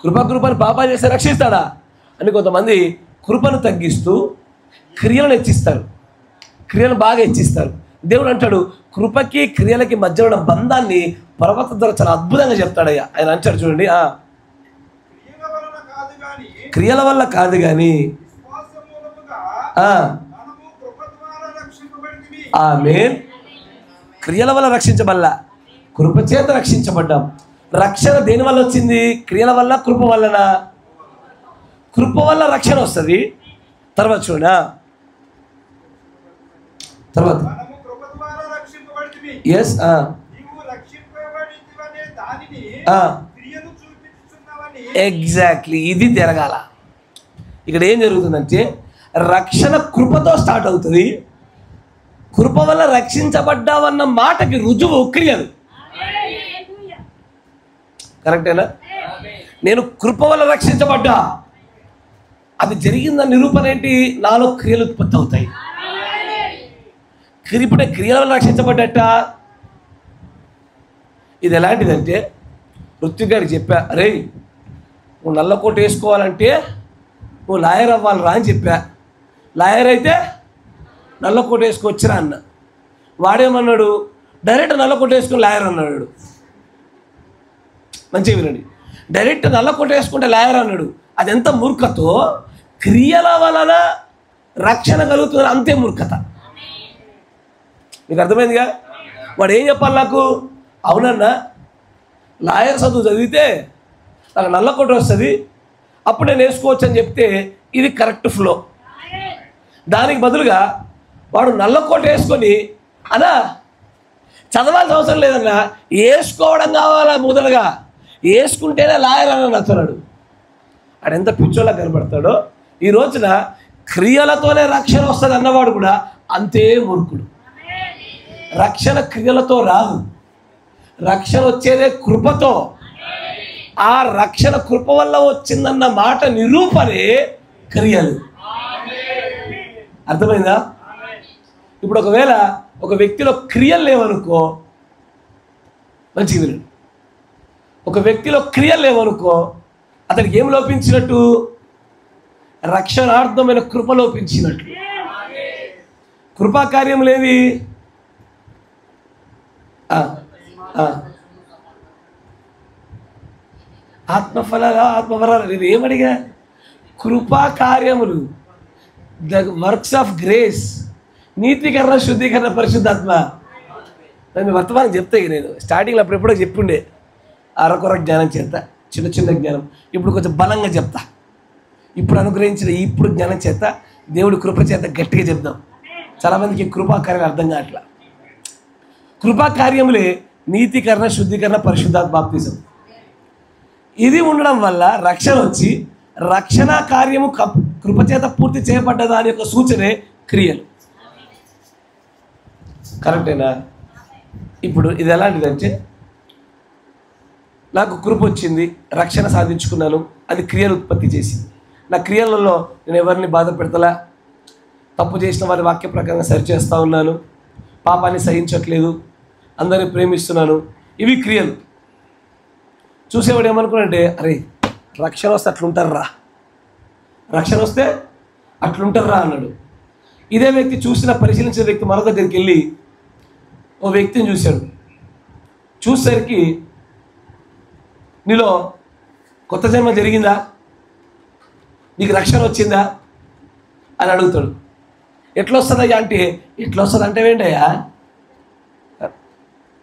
కృప కృపని పాపాలు చేస్తే రక్షిస్తాడా అని కొంతమంది కృపను తగ్గిస్తూ క్రియలను హెచ్చిస్తారు, క్రియలను బాగా హెచ్చిస్తారు. దేవుడు అంటాడు కృపకి క్రియలకి మధ్య ఉన్న బంధాన్ని పర్వత ద్వారా చాలా అద్భుతంగా చెప్తాడయ్యా. ఆయన అంటాడు చూడండి, క్రియల వల్ల కాదు కానీ ఆమేన్, క్రియల వల్ల రక్షించబల్లా, కృప చేత రక్షించబడ్డాం. రక్షణ దేని వల్ల వచ్చింది? క్రియల వల్ల, కృప వల్లనా? కృప వల్ల రక్షణ వస్తుంది. తర్వాత చూడ తర్వాత ఎస్, ఎగ్జాక్ట్లీ ఇది జరగాల. ఇక్కడ ఏం జరుగుతుందంటే రక్షణ కృపతో స్టార్ట్ అవుతుంది. కృప వల్ల రక్షించబడ్డావన్న మాటకి రుజువు క్రియలు. కరెక్టేనా? నేను కృప వల్ల రక్షించబడ్డా, అది జరిగిందన్న నిరూపణ ఏంటి? నాలో క్రియలు ఉత్పత్తి అవుతాయి. ఇప్పుడే క్రియల వల్ల రక్షించబడ్డట. ఇది ఎలాంటిదంటే ఋత్విక్ గారికి చెప్పా, అరే నువ్వు నల్ల కోట్ వేసుకోవాలంటే నువ్వు లాయర్ అవ్వాలిరా అని చెప్పా. లాయర్ అయితే నల్ల కోట్ వేసుకొచ్చిరా అన్న. వాడేమన్నాడు? డైరెక్ట్ నల్ల కోట్ వేసుకుని లాయర్ అన్నాడు. మంచిగా వినండి, డైరెక్ట్ నల్ల కోట వేసుకుంటే లాయర్ అన్నాడు. అది ఎంత మూర్ఖతో! క్రియల వలన రక్షణ కలుగుతుంది, అంతే మూర్ఖత. మీకు అర్థమైందిగా? వాడు ఏం చెప్పాలి నాకు? అవునన్నా లాయర్ చదువు చదివితే నాకు నల్ల కోట వస్తుంది, అప్పుడు నేను వేసుకోవచ్చు అని చెప్తే ఇది కరెక్ట్ ఫ్లో. దానికి బదులుగా వాడు నల్ల కోట వేసుకొని అన్నా చదవాల్సిన అవసరం లేదన్నా, వేసుకోవడం కావాలా మొదలుగా, వేసుకుంటేనే లాయర్ అని నచ్చున్నాడు. ఆడు ఎంత పిచ్చోలా కనబడతాడో. ఈ రోజున క్రియలతోనే రక్షణ వస్తుంది అన్నవాడు కూడా అంతే మూర్ఖుడు. రక్షణ క్రియలతో రాదు, రక్షణ వచ్చేదే కృపతో. ఆ రక్షణ కృప వల్ల వచ్చిందన్న మాట నిరూపణే క్రియలు. అర్థమైందా? ఇప్పుడు ఒకవేళ ఒక వ్యక్తిలో క్రియలు లేవనుకో, మంచిగా వినండి, ఒక వ్యక్తిలో క్రియలు లేవనుకో, అతనికి ఏం లోపించినట్టు? రక్షణార్థమైన కృప లోపించినట్లు. కృపా కార్యములేవి? ఆత్మఫలాలు. నేను ఏమడిగా? కృపా కార్యములు, ద వర్క్స్ ఆఫ్ గ్రేస్, నీతికరణ, శుద్ధీకరణ, పరిశుద్ధాత్మ. నేను వర్తమానం చెప్తా. నేను స్టార్టింగ్లో అప్పుడెప్పుడో చెప్పుండే అరకొర జ్ఞానం చేత, చిన్న చిన్న జ్ఞానం. ఇప్పుడు కొంచెం బలంగా చెప్తా. ఇప్పుడు అనుగ్రహించిన ఇప్పుడు జ్ఞానం చేత, దేవుడి కృప చేత గట్టిగా చెప్దాం. చాలామందికి కృపాకార్యాలు అర్థం కావట్లా. కృపాకార్యములే నీతికరణ, శుద్ధీకరణ, పరిశుద్ధాత్మ బాప్తిజం. ఇది ఉండడం వల్ల రక్షణ వచ్చి రక్షణ కార్యము కృపచేత పూర్తి చేయబడ్డ దాని యొక్క సూచనే క్రియలు. కరెక్టేనా? ఇప్పుడు ఇది ఎలాంటిదంటే, నాకు కృప వచ్చింది, రక్షణ సాధించుకున్నాను, అది క్రియలు ఉత్పత్తి చేసింది. నా క్రియలలో నేను ఎవరిని బాధ పెడతలా, తప్పు చేసిన వారి వాక్య ప్రకారంగా సరిచేస్తూ ఉన్నాను, పాపాన్ని సహించట్లేదు, అందరిని ప్రేమిస్తున్నాను. ఇవి క్రియలు. చూసేవాడు ఏమనుకున్నాడంటే, అరే రక్షణ వస్తే అట్లుంటారా, రక్షణ వస్తే అట్లుంటారా అన్నాడు. ఇదే వ్యక్తి పరిశీలించిన వ్యక్తి మరో దగ్గరికి వెళ్ళి ఓ వ్యక్తిని చూశాడు. చూసేసరికి నీలో కొత్త జన్మ జరిగిందా, నీకు రక్షణ వచ్చిందా అని అడుగుతాడు. ఎట్లా వస్తుందయ్యా అంటే, ఎట్లా వస్తుంది అంటే ఏంటయ్యా,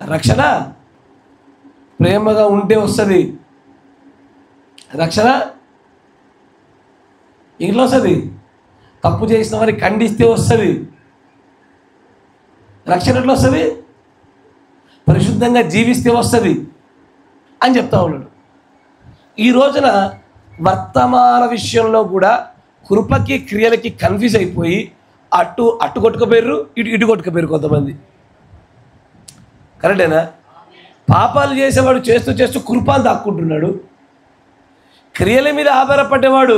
రక్షణ ప్రేమగా ఉంటే వస్తుంది, రక్షణ ఇంట్లో వస్తుంది, తప్పు చేసిన వారిని ఖండిస్తే వస్తుంది. రక్షణ ఎట్లా వస్తుంది, పరిశుద్ధంగా జీవిస్తే వస్తుంది అని చెప్తా ఉన్నాడు. ఈ రోజున వర్తమాన విషయంలో కూడా కృపకి క్రియలకి కన్ఫ్యూజ్ అయిపోయి అటు కొట్టుకుపోయారు, ఇటు కొట్టుకుపోయారు కొంతమంది. కరెక్టేనా? పాపాలు చేసేవాడు చేస్తూ కృపను దాక్కుంటున్నాడు. క్రియల మీద ఆధారపడేవాడు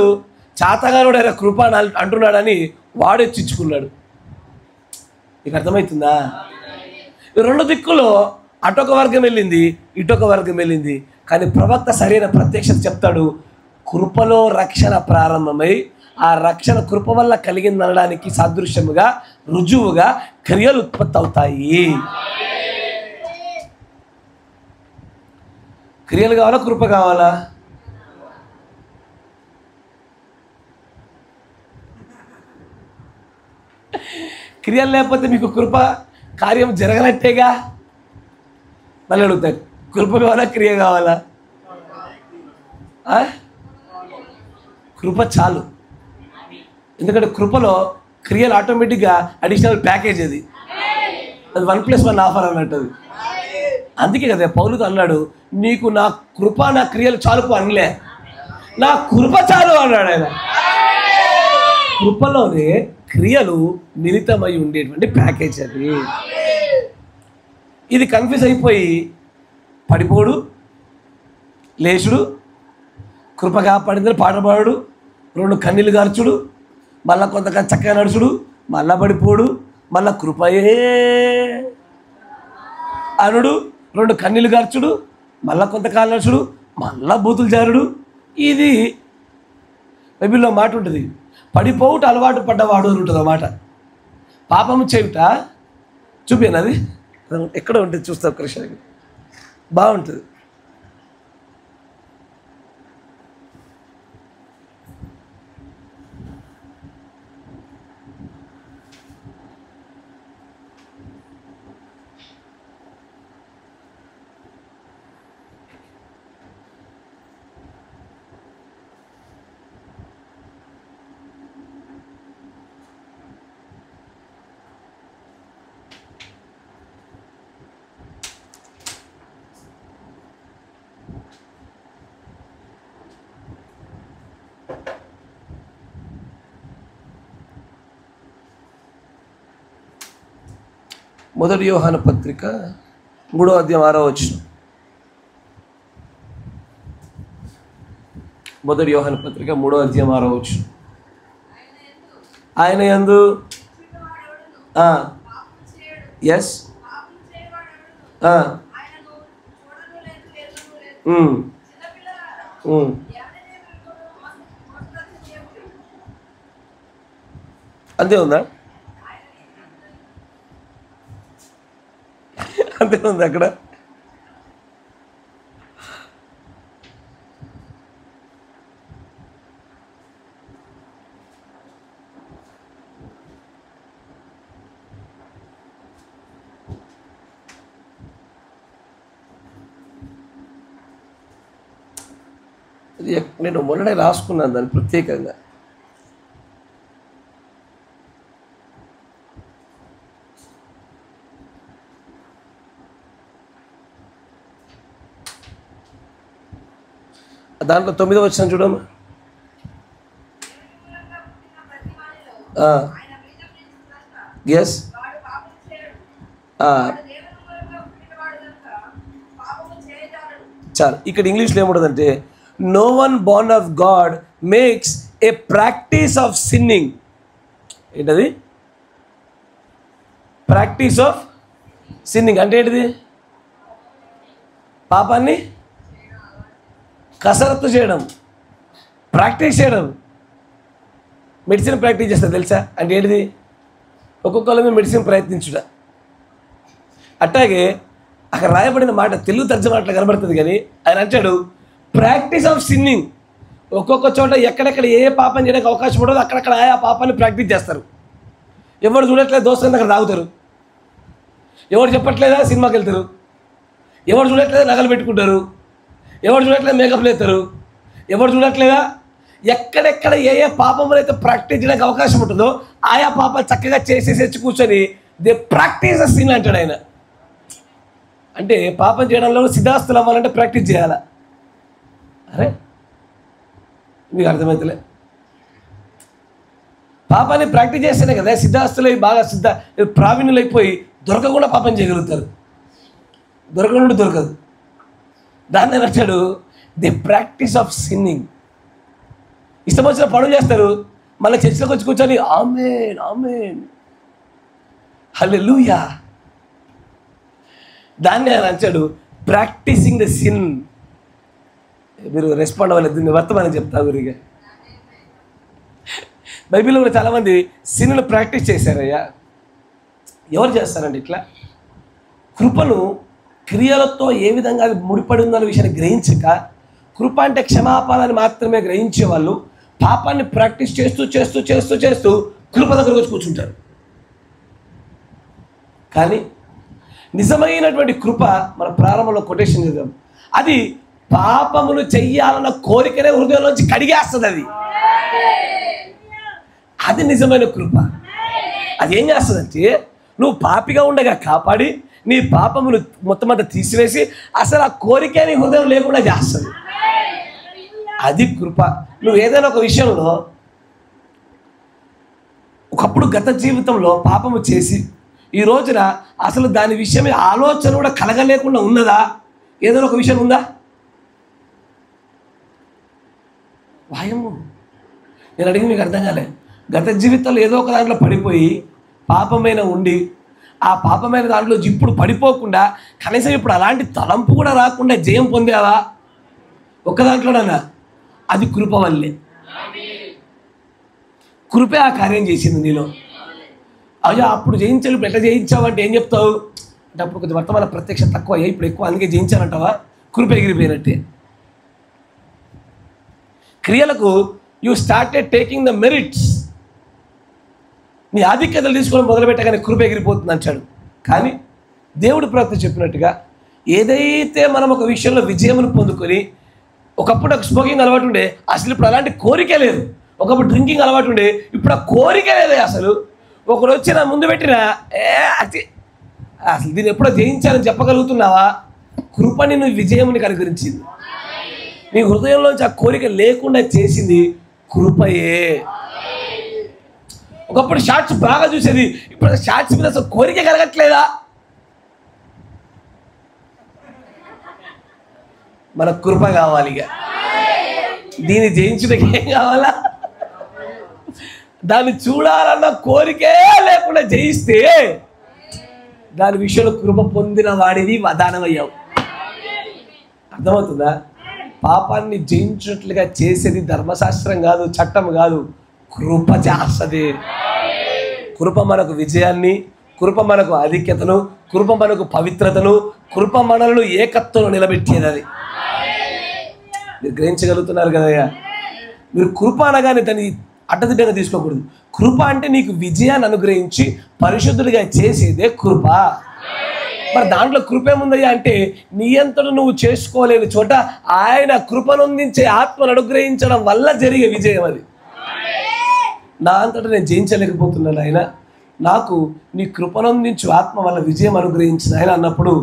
చాతగానుడు ఆయన కృప అంటున్నాడని వాడు హెచ్చించుకున్నాడు. నీకు అర్థమవుతుందా? రెండు దిక్కులో అటొక వర్గం వెళ్ళింది, ఇటొక వర్గం వెళ్ళింది. కానీ ప్రవక్త సరైన ప్రత్యక్షత చెప్తాడు. కృపలో రక్షణ ప్రారంభమై ఆ రక్షణ కృప వల్ల కలిగిందనడానికి సాదృశ్యముగా, రుజువుగా క్రియలు ఉత్పత్తి అవుతాయి. క్రియలు కావాలా, కృప కావాలా? క్రియలు లేకపోతే మీకు కృప కార్యం జరగనట్టేగా. మళ్ళీ అడుగుతాడు, కృప కావాలా, క్రియ కావాలా? కృప చాలు. ఎందుకంటే కృపలో క్రియలు ఆటోమేటిక్గా అడిషనల్ ప్యాకేజ్, అది 1+1 ఆఫర్ అన్నట్టు. అందుకే కదా పౌలుతో అన్నాడు, నీకు నా కృప నా క్రియలు చాలు అనలే, నా కృప చాలు అన్నాడు ఆయన. కృపలోనే క్రియలు మిళితమై ఉండేటువంటి ప్యాకేజ్ అది. ఇది కన్ఫ్యూజ్ అయిపోయి పడిపోడు, లేచుడు, కృప కాపాడిందని పాట పాడు, 2 కన్నీళ్ళు గార్చుడు, మళ్ళా కొంతకాలం చక్కగా నడుచుడు, మళ్ళా పడిపోడు, మళ్ళా కృపయే అనుడు, 2 కన్నీళ్ళు గార్చుడు, మళ్ళా కొంతకాలం నడుచుడు, మళ్ళా బూతులు జారుడు. ఇది బైబిల్లో మాట ఉంటుంది, పడిపోవుట అలవాటు పడ్డవాడు అని ఉంటుంది అన్నమాట. పాపము చేయుట చూపాను, అది ఎక్కడ ఉంటుంది చూస్తా కృష్ణకి, బాగుంటుంది. మొదటి యోహాను పత్రిక 3వ అధ్యాయం 6వ వచనం. మొదటి యోహాను పత్రిక 3వ అధ్యాయం 6వ వచనం. ఆయన యందు ఎస్ అంతే ఉందా? అంతే ఉంది అక్కడ. నేను మొన్ననే రాసుకున్నాను దాన్ని ప్రత్యేకంగా. దాంట్లో 9వ వచనం చూడము. ఎస్, చాలు. ఇక్కడ ఇంగ్లీష్లో ఏముంటుందంటే no one born of God makes a practice of sinning. ఏంటది? ప్రాక్టీస్ ఆఫ్ సిన్నింగ్ అంటే ఏంటిది? పాపాన్ని కసరత్తు చేయడం, ప్రాక్టీస్ చేయడం. మెడిసిన్ ప్రాక్టీస్ చేస్తారు తెలుసా? అంటే ఏంటిది? ఒక్కొక్కళ్ళ మెడిసిన్ ప్రయత్నించుట. అట్లాగే అక్కడ రాయబడిన మాట తెలుగు తర్జుమా అట్లా కనబడుతుంది, కానీ ఆయన అంటాడు ప్రాక్టీస్ ఆఫ్ సిన్నింగ్. ఒక్కొక్క చోట ఎక్కడెక్కడ ఏ పాపం చేయడానికి అవకాశం ఉండదు అక్కడక్కడ ఆయా పాపాన్ని ప్రాక్టీస్ చేస్తారు. ఎవరు చూడట్లేదు దోస్తులు అక్కడ తాగుతారు, ఎవరు చెప్పట్లేదా సినిమాకి వెళ్తారు, ఎవరు చూడట్లేదా నగలు పెట్టుకుంటారు, ఎవరు చూడట్లేదు మేకప్లు వేస్తారు, ఎవరు చూడట్లేదా ఎక్కడెక్కడ ఏ ఏ పాపములు అయితే ప్రాక్టీస్ చేయడానికి అవకాశం ఉంటుందో ఆయా పాపాలు చక్కగా చేసేసి కూర్చొని దే ప్రాక్టీస్ సిన్ అంటాడు ఆయన. అంటే పాపం చేయడంలో సిద్ధాస్తులు అవ్వాలంటే ప్రాక్టీస్ చేయాలా? అరే మీకు అర్థమవుతలే. పాపాన్ని ప్రాక్టీస్ చేస్తేనే కదా సిద్ధాస్తులు బాగా ప్రావీణ్యులైపోయి దొరకకుండా పాపం చేయగలుగుతారు. దొరకకుండా దొరకదు. దాన్ని నచ్చాడు ది ప్రాక్టీస్ ఆఫ్ సిన్నింగ్. ఇష్టం వచ్చిన పనులు చేస్తారు, మళ్ళీ చర్చిలోకి వచ్చి కూర్చొని ఆమేన్ ఆమేన్ హల్లెలూయా. దాన్ని ఆయన అంటాడు ప్రాక్టీసింగ్ ద సిన్. మీరు రెస్పాండ్ అవ్వలేదు, దీన్ని వర్తమానం చెప్తా గురిగా. బైబిల్లో కూడా చాలామంది సిన్ను ప్రాక్టీస్ చేశారయ్యా. ఎవరు చేస్తారండి ఇట్లా? కృపను క్రియలతో ఏ విధంగా అది ముడిపడి ఉందన్న విషయాన్ని గ్రహించక, కృప అంటే క్షమాపణని మాత్రమే గ్రహించే వాళ్ళు పాపాన్ని ప్రాక్టీస్ చేస్తూ చేస్తూ చేస్తూ చేస్తూ కృప దగ్గరకు వచ్చి కూర్చుంటారు. కానీ నిజమైనటువంటి కృప మన ప్రారంభంలో కొటేషన్ చేద్దాం, అది పాపములు చెయ్యాలన్న కోరికనే హృదయంలోంచి కడిగేస్తుంది. అది నిజమైన కృప. అది ఏం చేస్తుందంటే నువ్వు పాపిగా ఉండగా కాపాడి నీ పాపములు మొత్తం అంతా తీసివేసి అసలు ఆ కోరిక నీ హృదయం లేకుండా చేస్తుంది. అది కృప. నువ్వు ఏదైనా ఒక విషయంలో ఒకప్పుడు గత జీవితంలో పాపము చేసి ఈ రోజున అసలు దాని విషయమే ఆలోచన కూడా కలగలేకుండా ఉన్నదా? ఏదైనా ఒక విషయం ఉందా? వాయము నేను అడిగి మీకు అర్థం కాలే. గత జీవితంలో ఏదో ఒక దాంట్లో పడిపోయి పాపమైన ఉండి ఆ పాపమైన దాంట్లో ఇప్పుడు పడిపోకుండా కనీసం ఇప్పుడు అలాంటి తలంపు కూడా రాకుండా జయం పొందావా? ఒక్క దాంట్లోనన్నా అది కృప వల్లే. కృపే ఆ కార్యం చేసింది నీలో. అయ్యా అప్పుడు జయించాలి, ఇప్పుడు ఎట్లా జయించావు అంటే ఏం చెప్తావు అంటే అప్పుడు కొద్ది వర్తమాన ప్రత్యక్ష తక్కువ అయ్యా, ఇప్పుడు ఎక్కువ అందుకే జయించాలంటావా? కృప ఎగిరిపోయినట్టే. క్రియలకు you started taking the merits. నీ ఆధిక్యతలు తీసుకోవడం మొదలుపెట్టగానే కృప ఎగిరిపోతుంది అంటాడు. కానీ దేవుడు ప్రవక్త చెప్పినట్టుగా ఏదైతే మనం ఒక విషయంలో విజయమును పొందుకొని, ఒకప్పుడు ఒక స్మోకింగ్ అలవాటు ఉండే అసలు ఇప్పుడు అలాంటి కోరికే లేదు, ఒకప్పుడు డ్రింకింగ్ అలవాటు ఉండే ఇప్పుడు ఆ కోరిక లేదే, అసలు ఒకడు వచ్చి నా ముందు పెట్టినా అది అసలు దీన్ని ఎప్పుడో జయించాలని చెప్పగలుగుతున్నావా? కృపని నువ్వు విజయముని అనుగ్రహించింది. నీ హృదయంలోంచి ఆ కోరిక లేకుండా చేసింది కృపయే. ఒకప్పుడు షార్ట్స్ బాగా చూసేది, ఇప్పుడు షార్ట్స్ మీద అసలు కోరిక కలగట్లేదా? మన కృప కావాలి. ఇక దీన్ని జయించడానికి ఏం కావాలా? దాన్ని చూడాలన్న కోరికే లేకుండా జయిస్తే దాని విషయంలో కృప పొందిన వాడివి దానమయ్యావు. అర్థమవుతుందా? పాపాన్ని జయించినట్లుగా చేసేది ధర్మశాస్త్రం కాదు, చట్టం కాదు, కృప చేస్తుంది. కృప మనకు విజయాన్ని, కృప మనకు ఆధిక్యతను, కృప మనకు పవిత్రతను, కృప మనలను ఏకత్వంలో నిలబెట్టేది. అది మీరు గ్రహించగలుగుతున్నారు కదయ్యా? మీరు కృప అనగానే దాన్ని అడ్డదిడ్డంగా తీసుకోకూడదు. కృప అంటే నీకు విజయాన్ని అనుగ్రహించి పరిశుద్ధుడిగా చేసేదే కృప. మరి దాంట్లో కృప ఏముందయ్యా అంటే నీ అంతటా నువ్వు చేసుకోలేని చోట ఆయన కృపనొందించే ఆత్మను అనుగ్రహించడం వల్ల జరిగే విజయం. అది నా అంతటా నేను జయించలేకపోతున్నాను ఆయన, నాకు నీ కృపనొందించు ఆత్మ వల్ల విజయం అనుగ్రహించిన ఆయన అన్నప్పుడు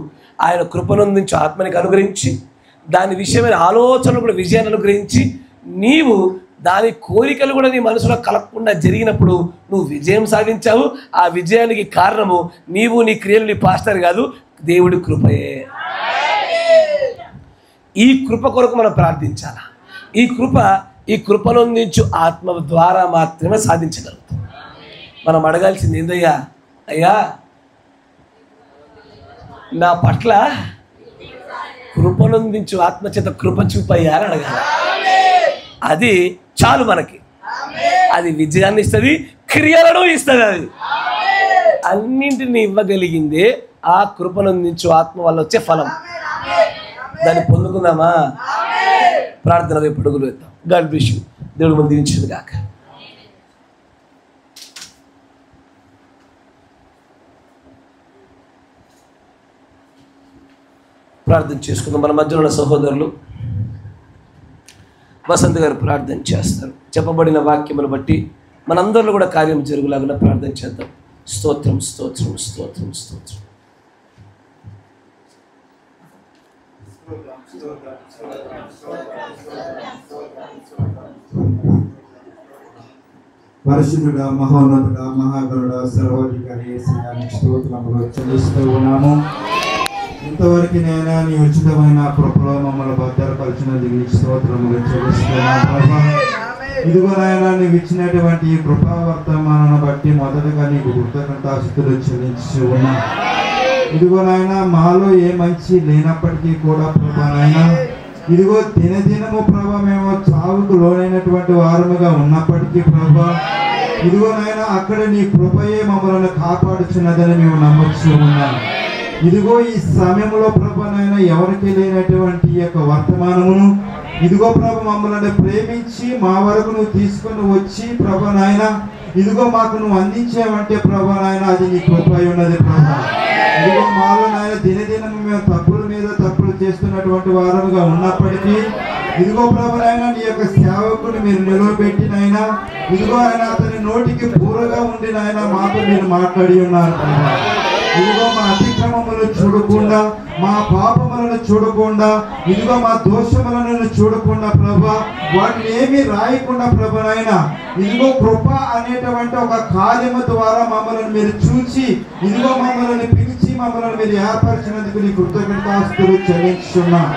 ఆయన కృపనొందించు ఆత్మనికి అనుగ్రహించి దాని విషయమైన ఆలోచనలు కూడా విజయాన్ని అనుగ్రహించి నీవు దాని కోరికలు కూడా నీ మనసులో కలగకుండా జరిగినప్పుడు నువ్వు విజయం సాధించావు. ఆ విజయానికి కారణము నీవు, నీ క్రియలు, నీ పాస్టర్ కాదు, దేవుడి కృపయే. ఈ కృప కొరకు మనం ప్రార్థించాలా. ఈ కృపనొందించు ఆత్మ ద్వారా మాత్రమే సాధించగలుగుతాం. మనం అడగాల్సింది ఏందయ్యా, అయ్యా నా పట్ల కృపనొందించు ఆత్మచేత కృప చూపయ్యా అని అడగాలి. అది చాలు మనకి. అది విజయాన్ని ఇస్తుంది, క్రియలను ఇస్తుంది. అది అన్నింటినీ ఇవ్వగలిగిందే ఆ కృపనొందించు ఆత్మ వల్ల వచ్చే ఫలం. దాన్ని పొందుకుందామా? ప్రార్థన వైపు అడుగులు వేద్దాం. God bless you. దేవుడు మనం దీవించును గాక. ప్రార్థన చేసుకుందాం. మన మధ్యలో ఉన్న సహోదరులు వసంత్ గారు ప్రార్థన చేస్తారు. చెప్పబడిన వాక్యమును బట్టి మనందరిలో కూడా కార్యం జరుగులాగా ప్రార్థన చేద్దాం. స్తోత్రం, స్తోత్రం, స్తోత్రం, స్తోత్రం. పరిశుద్ధుడా, మహోన్నతుడా, మహాగరుడా, సర్వాధికారి స్తోత్రములు చెల్లిస్తూ ఉన్నాము. ఇంతవరకు నేను నీ ఉచితమైన కృపలో మమ్మల్ని భద్రపరిచినందుకు స్తోత్రములు చెల్లిస్తున్నాను ప్రభా. ఇదిగో నాయన నీవు ఇచ్చినటువంటి ఈ కృపా వర్తమానాన్ని బట్టి మొదటగా నీకు కృతజ్ఞతాస్తుతులు చెల్లించి ఉన్నా. ఇదిగో నాయన మాలో ఏ మంచి లేనప్పటికీ కూడా ప్రభా నాయన, ఇదిగో దినదినము ప్రభా మేము చావుకు లోనైనటువంటి వారముగా ఉన్నప్పటికీ ప్రభా, ఇదిగో నాయన అక్కడ నీ కృపయే మమ్మల్ని కాపాడుచున్నదని మేము నమ్మొచ్చు ఉన్నాం. ఇదిగో ఈ సమయంలో ప్రభా నాయన ఎవరికి లేనటువంటి ఈ యొక్క వర్తమానమును ఇదిగో ప్రభు మమ్మల్ని ప్రేమించి మా వరకు నువ్వు తీసుకొని వచ్చి ప్రభా నాయన ఇదిగో మాకు నువ్వు అందించావంటే ప్రభా నాయన అది నీ కృప ఉన్నది ప్రభా. ఇదిగో మాలో నాయన దినదినము మేము తప్పుల మీద తప్పులు చేస్తున్నటువంటి వారముగా ఉన్నప్పటికీ ఇదిగో ప్రభు నాయన నీ యొక్క సేవకుని మీరు నిలవబెట్టి నాయన ఇదిగో ఆయన అతని నోటికి పూరగా ఉండి నాయన మాతో మీరు మాట్లాడి ఉన్నారు ప్రభా. ఇదిగో మా అతిక్రమములను చూడకుండా, మా పాపములను చూడకుండా, ఇదిగో మా దోషములను చూడకుండా ప్రభా, వాటిని ఏమీ రాయకుండా ప్రభా నాయన ఇదిగో కృప అనేటువంటి ఒక కార్యము ద్వారా మమ్మల్ని మీరు చూచి ఇదిగో మమ్మల్ని పిలిచి మమ్మల్ని మీరు ఏర్పరిచినందుకు నీ కృతజ్ఞతాస్తుతులు చెల్లించున్నాం.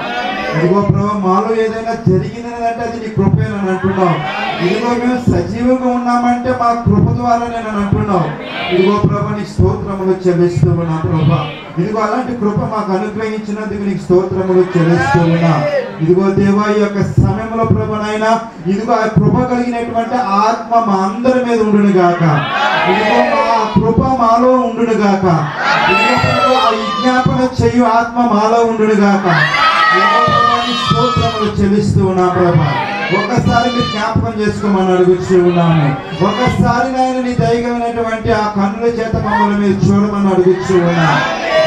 ఇదిగో ప్రభా మాలో ఏదైనా జరిగిందంటే అది నీ కృపేనని అంటున్నావు. ఇదిగో మేము సజీవంగా ఉన్నామంటే మా కృప ద్వారా నేను అంటున్నావు. ఇదిగో ప్రభా నీ స్తోత్రములు చెల్లిస్తూ ఉన్నా ప్రభా. ఇదిగో అలాంటి కృప మాకు అనుగ్రహించినందుకు నీకు స్తోత్రములు చెల్లిస్తూ ఉన్నా. ఇదిగో దేవా ఈ యొక్క సమయంలో ప్రభానైనా ఇదిగో ఆ కృప కలిగినటువంటి ఆత్మ మా అందరి మీద ఉండును గాక. ఇదిగో మా కృప మాలో ఉండును గాక. ఇదిగో ఆ విజ్ఞాపన చేయు ఆత్మ మాలో ఉండును గాక. స్తోత్రములు చెల్లిస్తూ ఉన్నా ప్రభా. ఒక్కసారి మీరు జ్ఞాపకం చేసుకోమని అడుగుతూ ఉన్నాము. ఒక్కసారి నాయన నీ దైవమైనటువంటి ఆ కన్నుల చేత మమ్మల్ని మీరు చూడమని అడుగుతూ ఉన్నా.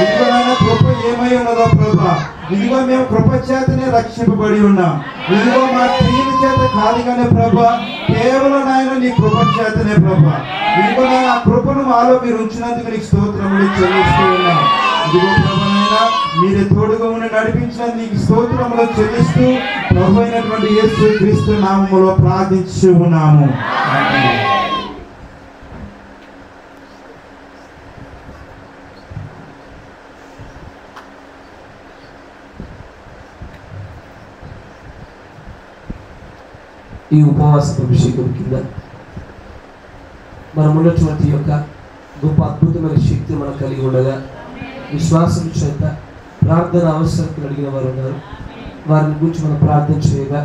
ఇదిగో నాయన కృప ఏమై ఉన్నదో ప్రభా, ఇదిగో మేము కృప చేతనే రక్షింపబడి ఉన్నాం. ఇదిగో మా క్రియల చేత కాదుగానే ప్రభా, కేవలం నాయన నీ కృప చేతనే ప్రభా. ఇదిగో నాయన ఆ కృపను మాలో మీరు ఉంచినందుకు నీకు స్తోత్రములు చెల్లిస్తూ ఉన్నాం. ఇదిగో ప్రభువైనా మీరే తోడుగా ఉండి నడిపించినందుకు నీకు స్తోత్రములు చెల్లిస్తూ ప్రభు అయినటువంటి యేసు క్రీస్తు నామములో ప్రార్థించి ఉన్నాము. ఈ ఉపవాస అభిషేకం కింద మనం ఉన్నటువంటి యొక్క గొప్ప అద్భుతమైన శక్తి మనం కలిగి ఉండగా విశ్వాసం చేత ప్రార్థన అవసరం అడిగిన వారు ఉన్నారు. వారిని గురించి మనం ప్రార్థన చేయగా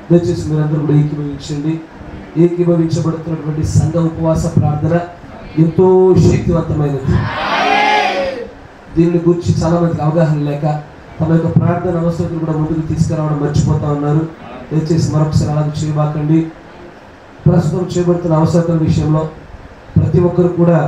దయచేసి మీరందరూ కూడా ఏకీభవించండి. ఏకీభవించబడుతున్నటువంటి సంఘ ఉపవాస ప్రార్థన ఎంతో శక్తివంతమైనది. దీన్ని గురించి చాలా మందికి అవగాహన లేక తమ యొక్క ప్రార్థన అవసరం కూడా ముందుకు తీసుకురావడం మర్చిపోతా ఉన్నారు. దయచేసి మరొకసారి అలాగే చేయబాకండి. ప్రస్తుతం చేయబడుతున్న అవసరాల విషయంలో ప్రతి ఒక్కరు కూడా